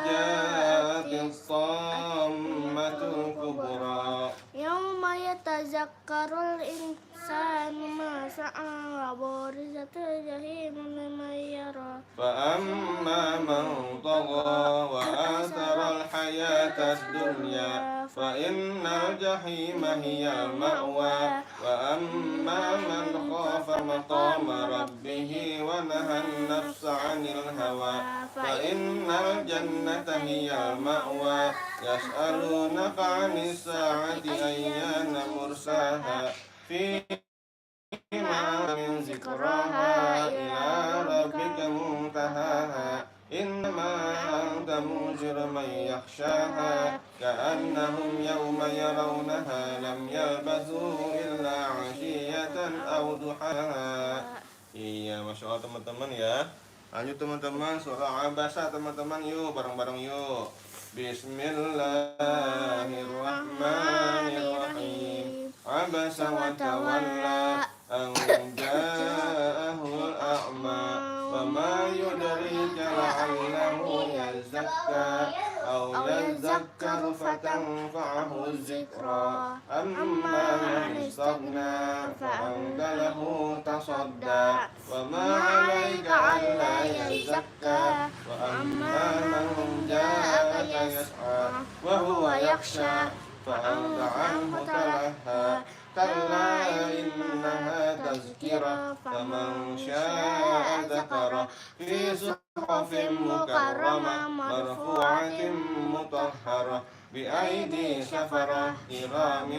جاءت الطامة الكبرى يوم يتذكر الإنسان ما سعى وبرزت الجحيم لمن يرى فأما من طغى وآثر الحياة الدنيا فإن الجحيم هي المأوى وأما من خاف مقام ربه ونهى النفس عن الهوى فإن الجنة هي المأوى يسألونك عن الساعة أيان مرساها فيما من ذكراها إلى ربك منتهاها إنما أنت منذر من يخشاها كأنهم يوم يرونها لم يلبثوا إلا عشية أو ضحاها. Iya, Masya Allah teman-teman ya. Lanjut teman-teman, surah Abasa teman-teman yuk, bareng-bareng yuk. Bismillahirrahmanirrahim. Abasa wa tawalla an ja'ahul a'ma wa ma yudrika la'allahu yazakka aw yazakkaru fatanfa'ahu dzikra amma man istaghna fa'anta lahu tasadda wa ma 'alaika 'alla yazakka wa amma man ja'aka yas'a wa huwa yakhsha فأنت عنه تلهى كلا إنها تذكرة فمن شاء ذكره في صحف مكرمة مرفوعة مطهرة بأيدي سفرة كرام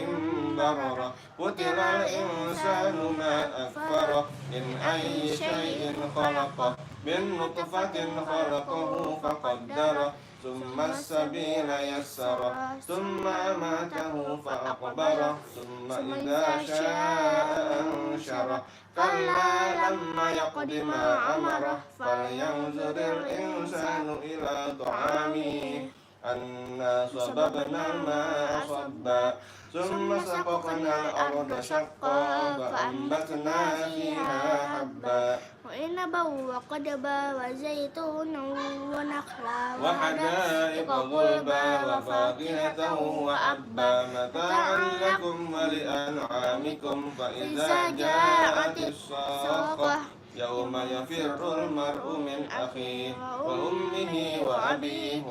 بررة قتل الإنسان ما أكفره من أي شيء خلقه من نطفة خلقه فقدره ثم السبيل يسره ثم أماته فأقبره ثم إذا شاء أنشره كلا لما يقض ما أمره فلينظر الإنسان إلى طعامه أنا صببنا الماء صبا ثم سققنا الأرض شقا فأنبتنا فيها حبا وعنبا وقضبا وزيتونا ونخلا وحدائق غلبا وفاكهة وأبا متاعا لكم ولأنعامكم فإذا جاءت الصاخة يوم يفر المرء من أخيه وأمه وأبيه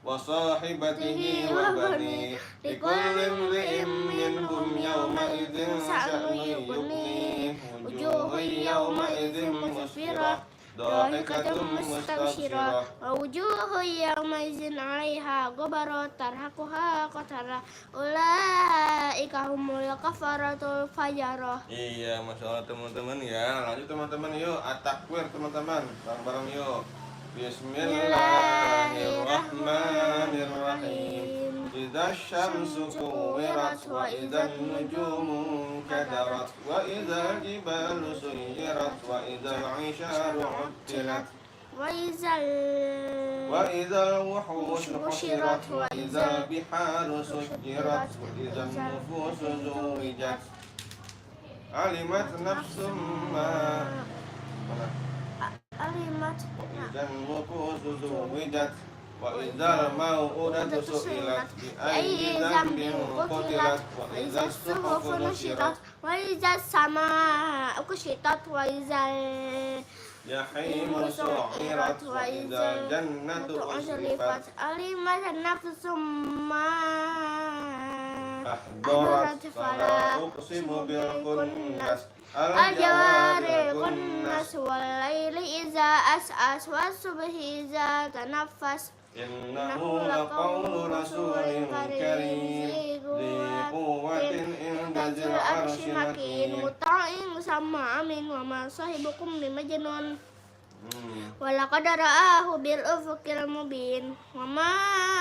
وصاحبته وبنيه لكل امرئ منهم يومئذ شأن يغنيه وجوه يومئذ مسفرة ضاحكة مستبشرة ووجوه يومئذ عليها غبرة ترهقها قترة أولئك هم الكفرة الفجرة. Iya, Masya Allah teman-teman ya. Lanjut teman-teman yuk, at-takbir teman-teman, bareng-bareng yuk. Bismillahirrahmanirrahim. Idza syamsu kuwirat wa idza nujumu kadarat wa idza jibalu suyirat wa idza al-isharu uttilat wa idza al-wuhush hushirat wa idza al-biharu sujirat wa idza an-nufusu zuwijat alimat nafsum ma وإذا النفوس زوجت وإذا الموءودة سئلت بأي ذنب قتلت وإذا الصحف نشرت وإذا السماء كشطت وإذا الجحيم سعرت وإذا الجنة أزلفت علمت نفس ما أحضرت فلا أقسم بالخنس الجوار الكنس والليل إذا أسعس والصبح إذا تنفس إنه لقول رسول كريم ذي قوة عند ذي العرش مكين مطاع ثم أمين وما صاحبكم بمجنون ولقد رآه بالأفق المبين وما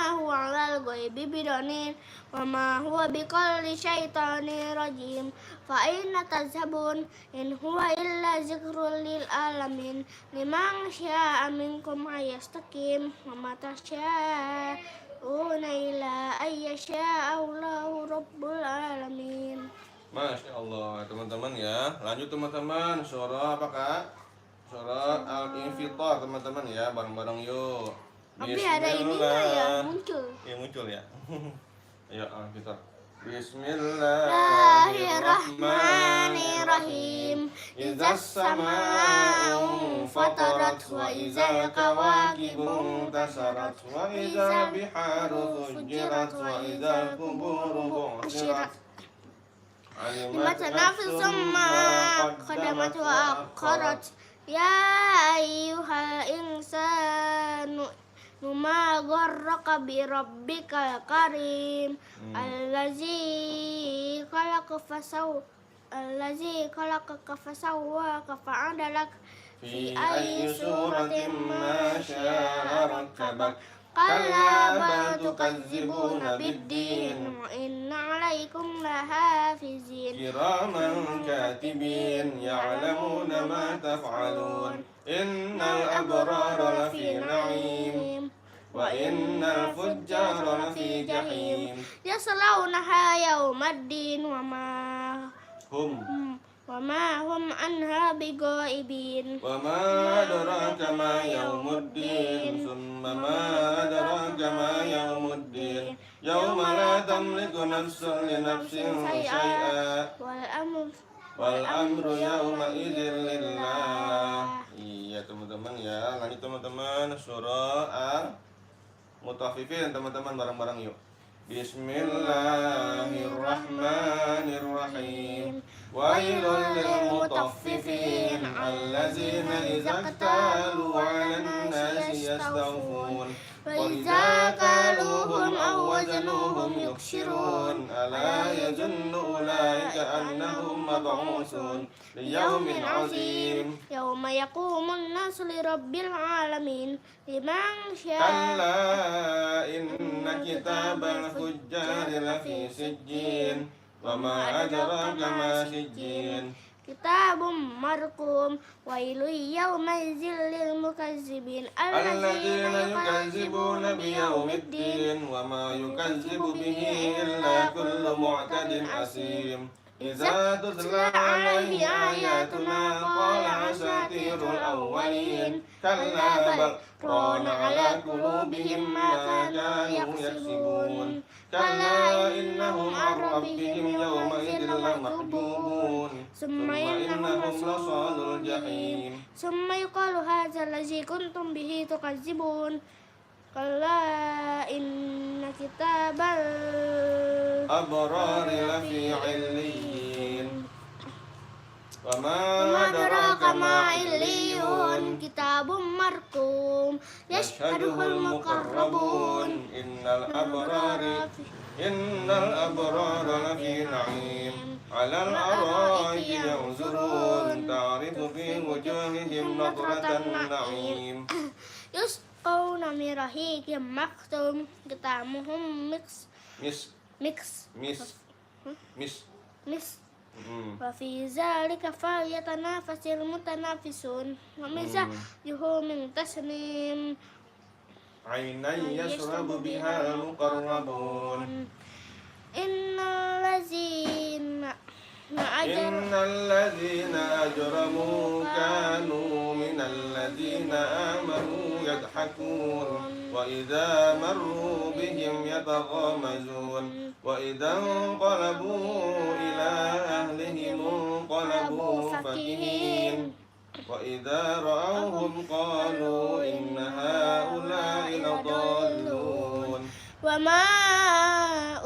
هو على الغيب بضنين وما هو بقول شيطان رجيم فأين تذهبون إن هو إلا ذكر للعالمين لمن شاء منكم أن يستقيم وما تشاءون إلا أن يشاء الله رب العالمين. Masya Allah teman-teman ya. Lanjut teman-teman, surah apa kak? Surah Al-Infitar teman-teman ya, bareng-bareng yuk. Tapi ada ini ya muncul. Ya muncul ya. Ayo Al-Infitar. Bismillahirrahmanirrahim. Idza as-samaa'u fatarat wa idza al-kawakibu intasarat wa idza al-biharu fujirat wa idza al-quburu bu'thirat. Alimat nafsum ma qaddamat wa akharat. Ya ayyuhal insanu ma gharraka bi rabbikal karim allazi khalaqaka fasawwaka fa'adalak fi ayyi suratin ma syaa rakkabak kalla bal tukazzibuna bid-din wa inna 'alaikum lahafizin kiraman katibin ya'lamuna ma taf'alun innal abrara lafi na'im wa innal fujjara lafi jahim yaslawnaha yawmaddin wa ma hum anha bighaibin wa ma adraka ma yawmuddin summa ma adraka ma yawmuddin yawma la tamliku nafsun li nafsin shay'a wal amru yawma idzin lillah. Iya teman-teman ya. Lanjut teman-teman, surah Al-Mutaffifin teman-teman, bareng-bareng yuk. Bismillahirrahmanirrahim. Wailul lil mutaffifin allazina idza iktalu 'alan nasi yastawfun wa idza kaluhum aw wazanuhum yukhsirun ala yazunnu ulaika annahum mab'usun liyawmin 'azim yawma yaqumun nasu lirabbil alamin liman syaa kalla inna kitabal fujjari lafi sijjin wa ma adraka ma sijjin kitabum marqum wailun yawmaidzil lil mukazzibin alladzina yukazzibuna biyaumiddin wa ma yukazzibu bihi illa kullu mu'tadin asim. Iza tutla alaihi ayatuna qala asatirul awwalin kalla bal rana ala qulubihim ma kanu yaksibun. Kalla innahum an rabbihim yawma idin lamahjubun. Summa innahum lasalul jahim. summa yuqalu hadzal ladzi kuntum bihi tukazzibun kalla inna kitabal Abrari lafi illiyin. Wa ma adraka ma illiyun kitabum marqum yashhaduhul muqarrabun. Innal abrara lafi na'im. Alal araiki yanzurun. Ta'rifu fi wujuhihim nadratan na'im. yusqawna min rahiqin maktum kitamuhum mix wa fi zalika falyatanafasil mutanafisun wa mizajuhu min tasnim Ainan yashrabu bihal muqarrabun. innal Innalladzina ajramu kanu minal ladzina amanu yadhakun wa idza marru bihim yataghamazun wa idza qalabu ila ahlihim qalabu fakihin wa idza ra'awhum qalu inna haula'i ladallun. wa ma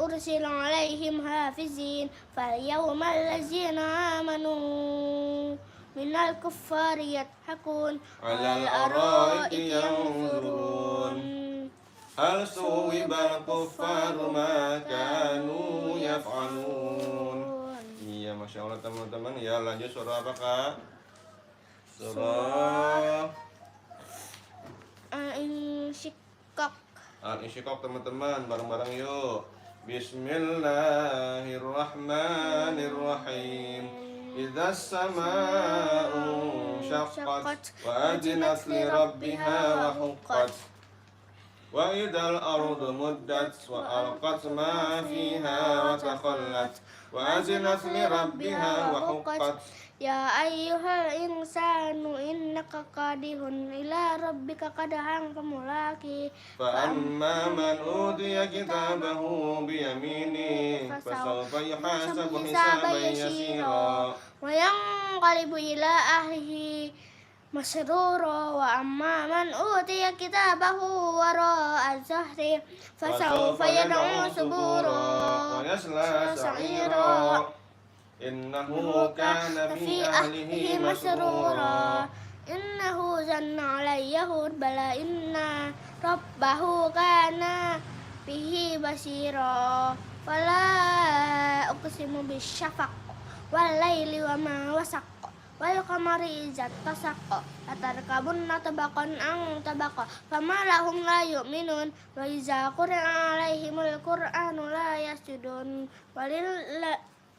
ursila alaihim hafizin falyawma allazina amanu minal kuffari yadhakun Alal araiki yanzurun hal suwibal kuffaru ma kanu yaf'alun. Iya, Masya Allah teman-teman. Ya, lanjut surah apa, Kak? Surah Al-Insyiqaq. Al-Insyiqaq teman-teman, bareng-bareng yuk. Bismillahirrahmanirrahim. Idzas samaa'u syaqqat wa adinat li rabbiha wa huqqat. Wa idzal ardu muddat wa alqat ma fiha wa takhallat wa azinat li rabbiha wa huqqat. Ya ayyuhal insanu innaka qadihun ila rabbika qadahan famulaki. Fa amma man utiya kitabahu bi yaminihi fasawfa yuhasabu hisaban yasira wa yanqalibu ila ahlihi masrura wa amma man utiya kitabahu wara'a zahri fasawfa yad'u subura wa yasla sa'ira. Innahu kana fi ahlihi masrura. Innahu zanna alayyahud bala inna rabbahu kana bihi basira. Fala uqsimu bisyafaq wal laili wa ma wasaq wal qamari idza tasaq atarkabunna tabaqan an tabaqa fama lahum la yu'minun wa idza quri'a alaihimul qur'anu la yasjudun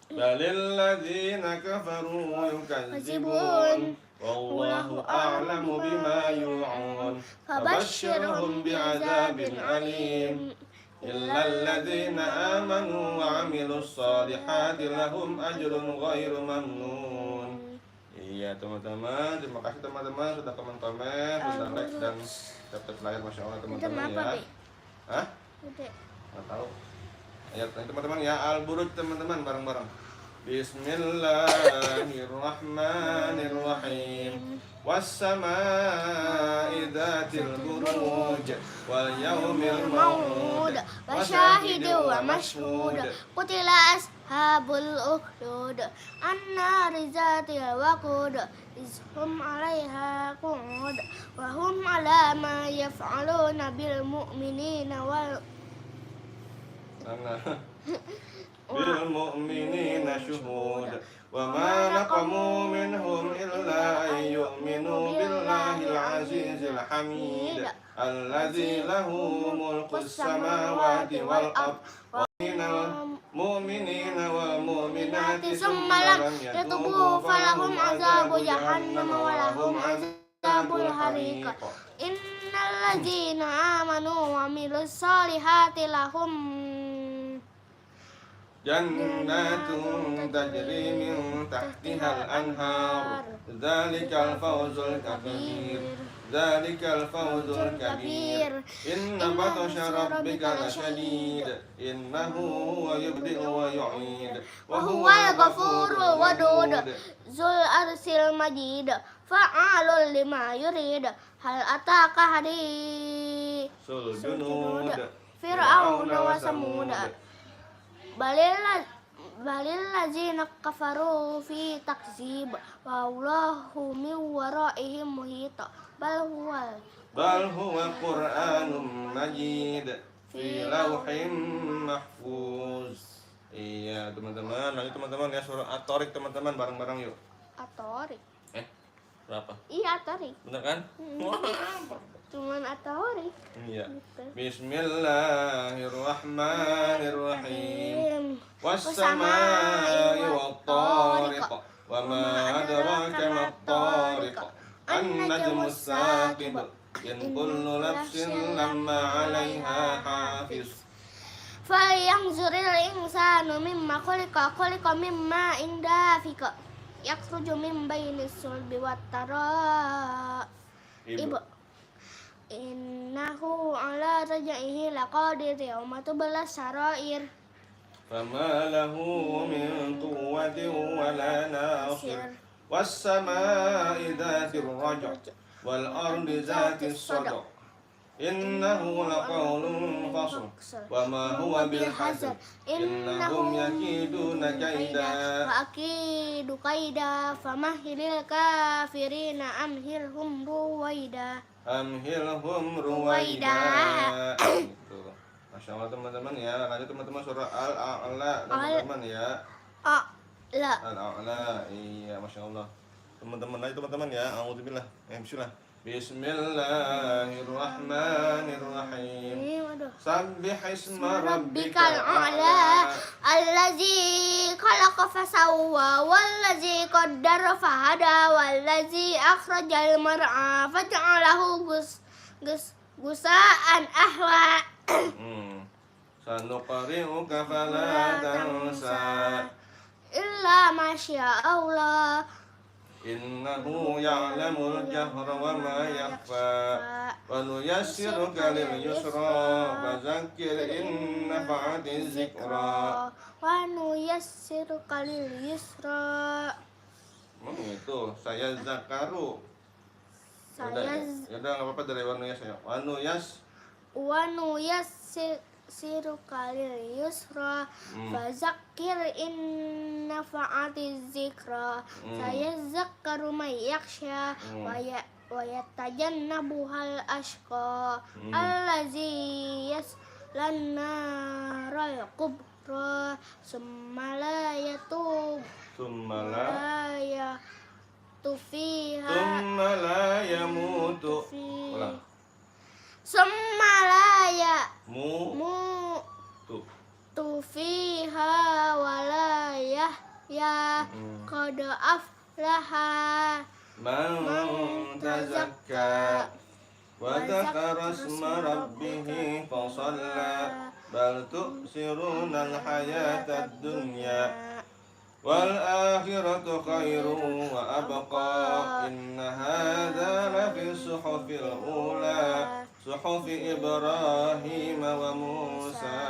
balil ladzina kafaru yukazzibun wallahu a'lamu bima yu'un fabashshirhum bi'adzabin alim illal ladzina amanu wa 'amilus shalihati lahum ajrun ghairu mamnun. Iya teman-teman, terima kasih teman-teman sudah komen-komen, sudah like dan subscribe layar, Masya Allah teman-teman ya. Hah? Nggak tahu. Ayat teman-teman ya, Al-Buruj teman-teman bareng-bareng. Bismillahirrahmanirrahim. Was-samaa'i dzatil buruj wal yawmil maw'ud wa syahidin wa mashhud qutila ashabul ukhdud annari zatil waqud izhum 'alaiha qu'ud wa hum 'ala ma yaf'aluna bil mu'minina wal bil mu'minina syuhud wa ma naqamu minhum illa an yu'minu billahil azizil hamid alladzi lahu mulkus samawati wal ardh المؤمنين والمؤمنات ثم لم يتوبوا فلهم عذاب جهنم ولهم عذاب الحريق إن الذين آمنوا وعملوا الصالحات لهم جنات تجري من تحتها الأنهار ذلك الفوز الكبير ذلك الفوز الكبير إن بطش ربك لشديد إنه هو يبدئ ويعيد وهو الغفور الودود ذو العرش المجيد فعال لما يريد هل أتاك حديث الجنود فرعون وثمود بل الذين كفروا في تكذيب والله من ورائهم محيط بل هو قرآن مجيد في لوح محفوظ. Iya teman-teman, lanjut teman-teman ya surah At-Tariq teman-teman bareng-bareng yuk. At-Tariq. Berapa? Iya At-Tariq. Bener kan? Cuman At-Tariq. Iya. Bismillahirrahmanirrahim. Was-samaa'i wat-tariq. Wa ma adraka mat-tariq. An-najmus saqib. In kullu nafsin lamma 'alaiha hafiz. Falyanzuril insanu mimma khuliqa mimma dafiq yakhruju min bainis sulbi wat tara'ib innahu ala raj'ihi laqadir yawma tubla sarair Fama lahu min quwwatin wala nasir was-samaa'i dhatir raj' wal ardi dhatis sadq Innahu laqawlun fasl wa ma huwa bil hazl innahum yakiduna kaida wa akidu kaida famahilil kafirina amhilhum ruwaida Gitu. Masya Allah teman-teman ya. Lanjut teman-teman surah Al-A'la teman-teman ya. Al-A'la. Iya, Masya Allah. Teman-teman lanjut teman-teman ya. A'udzubillah. Bismillah. Bismillahirrahmanirrahim. Sabbih isma rabbikal a'la allazi khalaqa fasawwa wallazi qaddara fahada wallazi akhrajal mar'a faj'alahu gusaan ahwa. Sanuqri'uka fala tansa illa ma syaa Allah Innahu ya'lamul jahra wa ma yakhfa wa nuyassiruka lil yusra fadzakkir in nafa'atiz zikra itu saya zakaru ya udah enggak apa-apa dari wa nuyassiruka lil yusra fadzakkir in nafa'atiz zikra sayadzakkaru may yakhsha wa yatajannabuhal ashqa allazi yaslan naral kubra summa la yamutu summa la yamutu fiha wala yahya qad aflaha man tazakka wa dzakara isma rabbih fasalla bal tu'siruna al-hayatad dunya wal akhiratu khairun wa abqa inna hadza lafi suhufil ula suhufi Ibrahim wa Musa.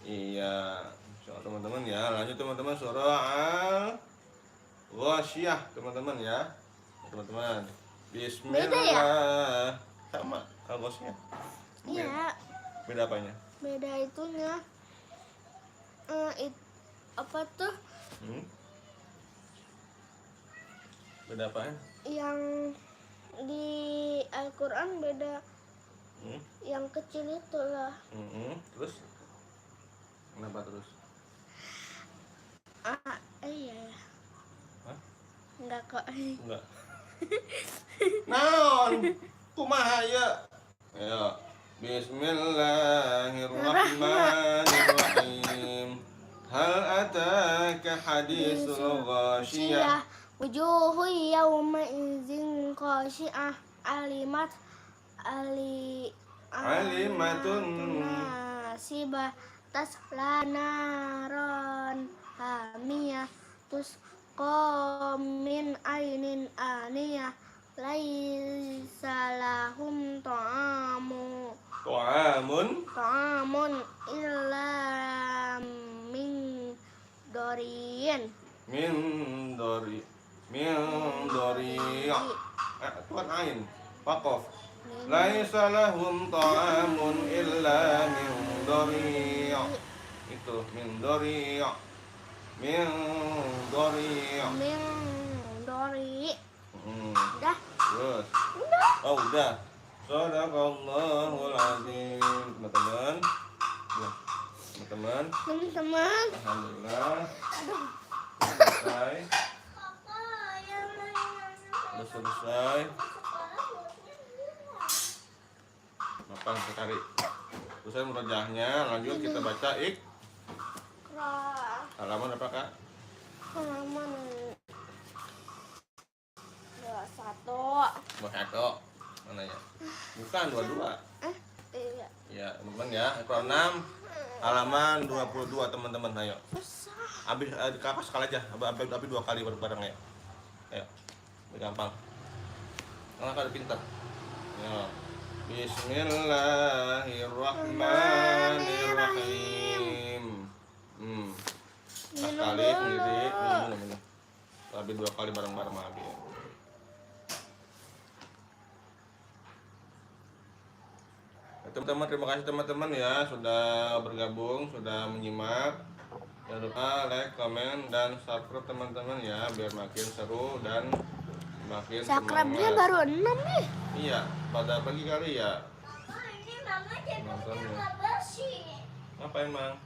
Iya, teman-teman ya. Lanjut teman-teman surah Al-Ghasyiyah teman-teman ya. Teman-teman. Bismillah. Beda ya? Sama Al-Ghasyiyah. Iya. Beda apanya? Beda itunya. Apa tuh? Beda apaan? Yang di Al-Quran beda. Yang kecil itu lah. Terus? Kenapa terus? Iya. Hah? Enggak kok. Enggak. Naon? Kumaha ya? Ayo. Bismillahirrahmanirrahim. Hal ataka haditsul ghasyiyah. Wujuhu yawma idzin khashi'ah alimat ali Alimatun nasibah tasla naron hamiyah tusqa min ainin aniyah laisa lahum ta'amun illa min doriin min dori bukan ain waqaf laisa lahum ta'amun illa min dori itu min dori Udah. Terus udah Shadaqallahul azim teman-teman. Alhamdulillah selesai. Sudah selesai. Apa kita cari? Selesai murojaahnya, lanjut kita baca halaman apa Kak? Halaman 21. Mana ya? Bukan 22. Iya. Ya, teman-teman ya. Iqra 6 halaman 22 teman-teman, ayo. Habis kakak sekali aja, habis 2 kali bareng-bareng ya. Ayo. Lebih gampang. Kakak ada pintar. Ya. Bismillahirrahmanirrahim. Sekali sendiri, minum. Habis 2 kali bareng-bareng lagi. Teman-teman, terima kasih teman-teman ya sudah bergabung, sudah menyimak. Jangan lupa like, komen, dan subscribe teman-teman ya biar makin seru dan makin Subscribe-nya semangat. baru 6 nih. Iya, pada pagi kali ya. Ini mama Nontonnya. nggak bersih. Apa emang?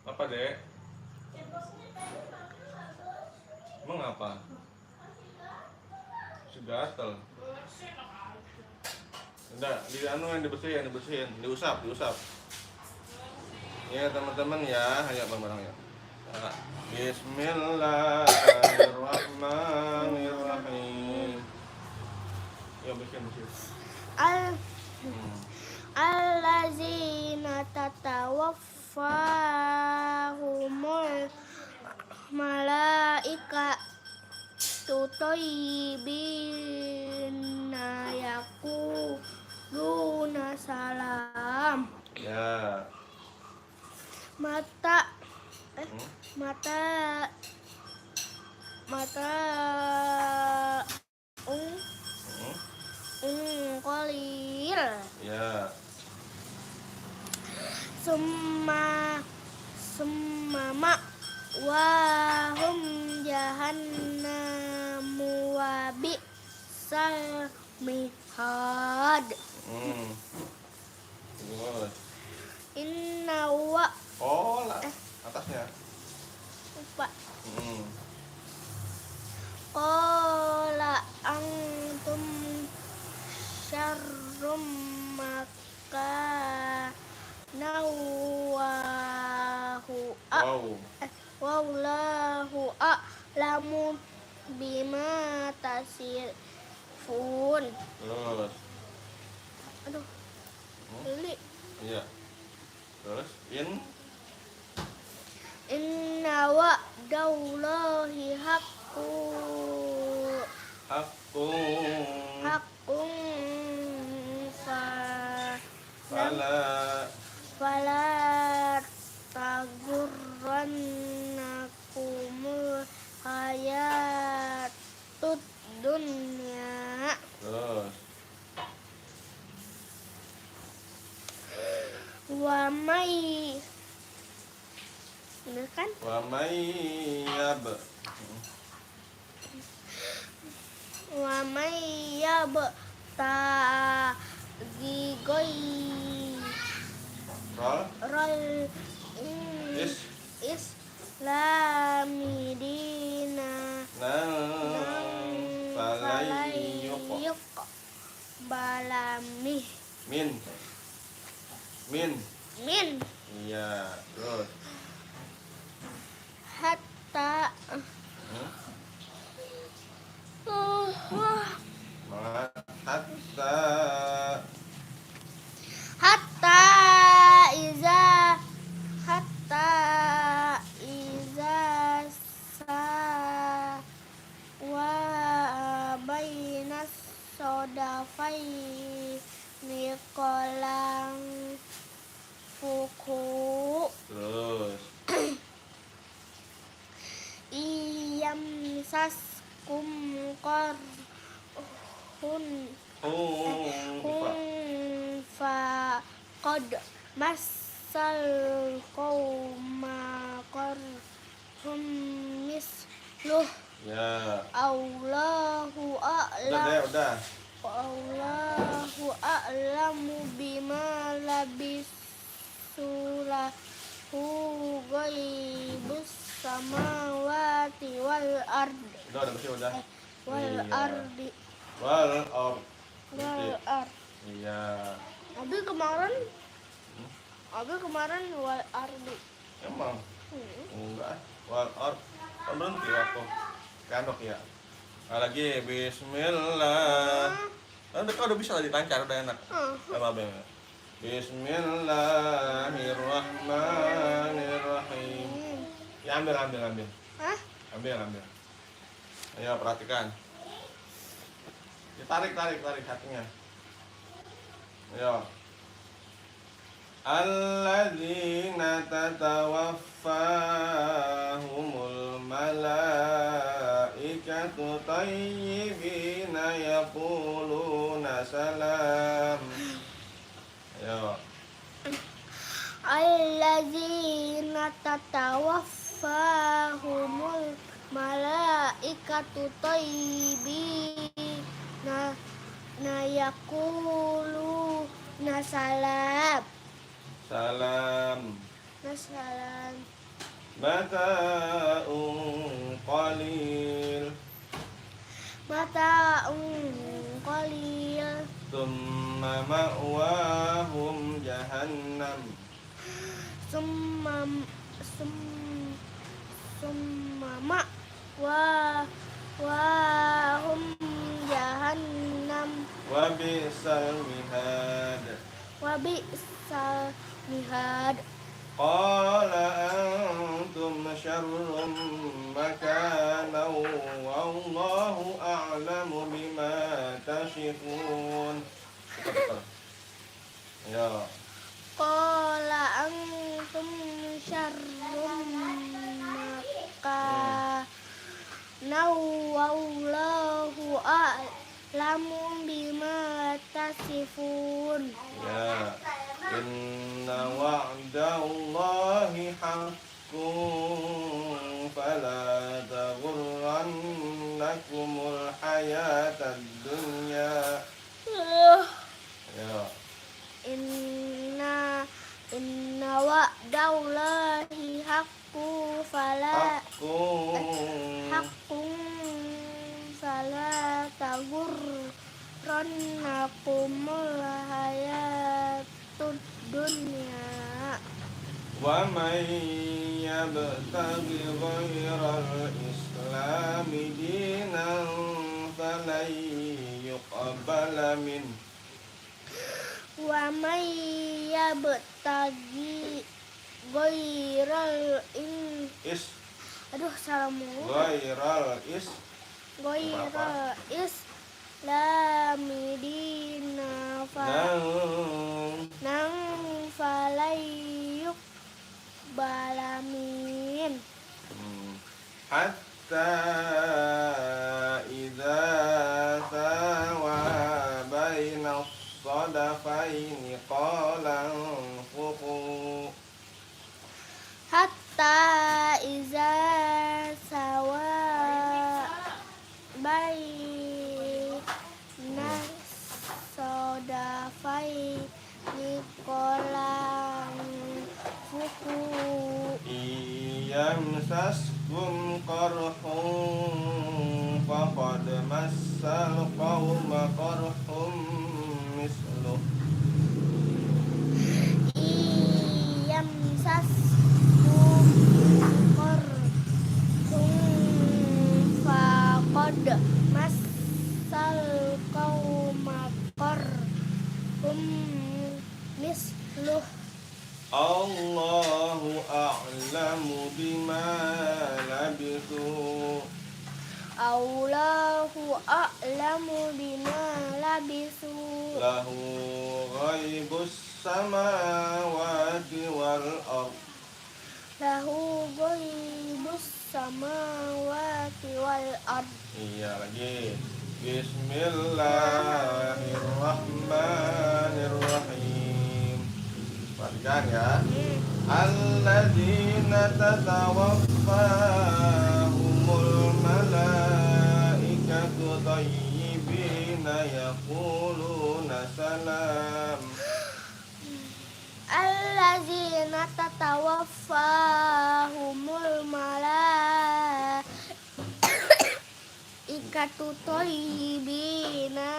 Apa dek? Emang apa? Segatel. Udah, yang dibersihin, diusap. Ya teman-teman ya, ayo bareng-bareng ya. Bismillahirrahmanirrahim. Ya bersihin. Allazina tatawaffahumul malaika tutayyibina yaquluna salam. Ya. Mata qalil. Ya. Summa wahum jahannamu wa bi'sal mihad. Terus. Inna wa Atasnya. lupa. Qala antum syarrum maka wallahu a'lamu bima tasifun. Terus. Aduh. Beli. Iya. Terus Inna wa'dallahi haqqun fala tagurrannakumul hayatud dunya. Terus. Bener kan? Wa mayyab rol islami dina falayyuk balami min. min. Iya, terus. hatta Hatta hatta iza hatta iza sa wa bainas sodafai nikolang fuku terus iyam saskum korhun fa qad masal qauma qarhum misluh ya Allahu udah a'lamu bima labisu lahu ghaibus samawati wal ardi udah wal Iya. ardi wal ard wal ardi. iya Abi kemarin wal ardi. emang enggak wal ard kan berhenti waktu kandok ya lagi bismillah kau udah bisa tadi lancar udah enak sama abang Bismillahirrahmanirrahim ya ambil Hah? ambil ayo perhatikan tarik hatinya ayo alladzina tatawaffahumul malaikatu tayyibina yaquluna salam ayo Alladzina tatawaffahumul malaikatu thayyibina yaquluna salam mata'un qalil thumma ma'wahum jahannam summa hum jahannam wa bi'sal mihad qala antum syarrum makanan wallahu a'lamu bima tasifun ya qala antum syarrum makana wallahu a'lamu bima tasifun ya inna wa'dallahi haqqun fala taghurrannakumul hayatad dunya ya inna wa'dallahi haqqun fala taghurrannakumul hayatud dunya wa man yabtaghi ghayral islami dinan falan yuqbala minhu wa may yabtaghi ghairal islami dina nang falayuk balamin hatta idza sawa baina sadafaini qala anfuqu hatta iza sawa baina sodafai nikolang fuku yamsaskum qarhun faqad massal qawma qarhun misluh iyam saskum Allahu a'lamu bima labithu. Allahu a'lamu bima labisu. Lahu ghaibus samawati wal ard. Lahu ghaibus samawati wal ard. Iya lagi. Bismillahirrahmanirrahim. Perhatikan ya. Alladzina tatawaffahumul malaikatu thayyibina yaquluna salam. Allazina tatawaffahumul malaikatu thayyibina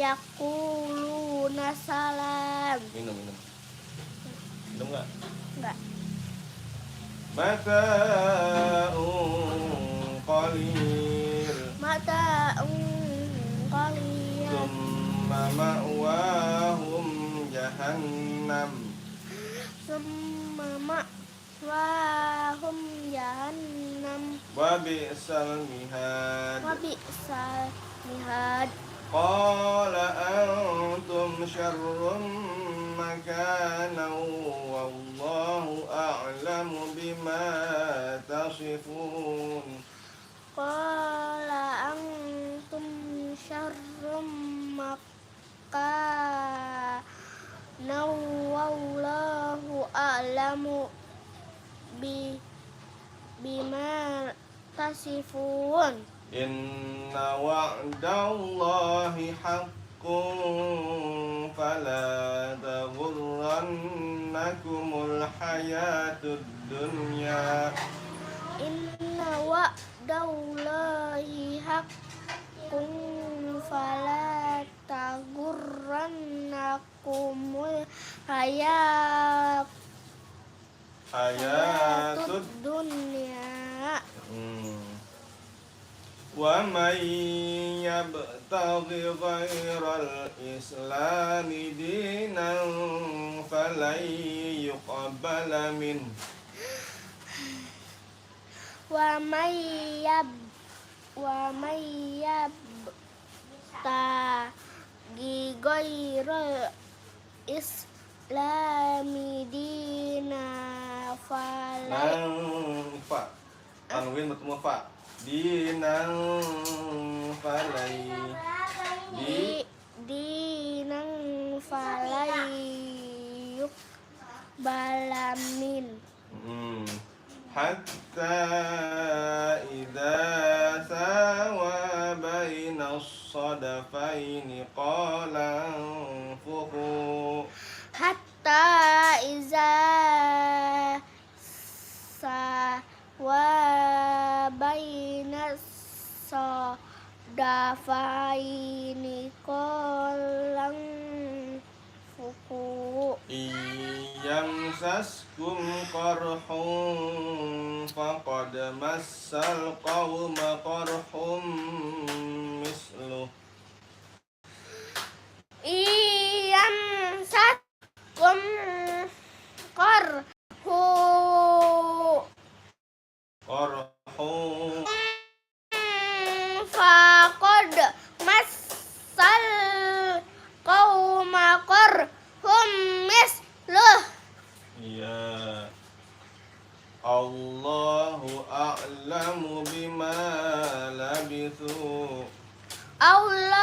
yaquluna salam. Minum. Minum enggak? Enggak. Mata'un qalil. Qalil. Summa ma'wahum jahannam. Summa ma'wahum jahannam. Wa bi'sal mihad. Wa bi'sal mihad. Qala antum syarrum makanan wallahu a'lamu bima tasifun. Qala antum syarrum makanan wallahu a'lamu bima tasifun. Inna wa'dallahi haqqun fala taghurrannakumul hayatud dunya. Inna wa'dallahi haqqun fala taghurrannakumul hayatud dunya. Wa man yabtaghi ghairal islami dinan falan yuqbala min. Wa man yabtaghi ghairal islami dinan Anwin bertemu fa. Dinan falai balamin. Hatta idza sawa baina as-sadafaini qala anfuqu. Hatta iza sawa baina sadafaini qala anfuqu. Yamsaskum qarhun faqad massal qawma qarhum misluh. Yamsaskum qarhun faqad massal qawma qarhum misluh. Ya Allahu a'lamu bima labithu. Allah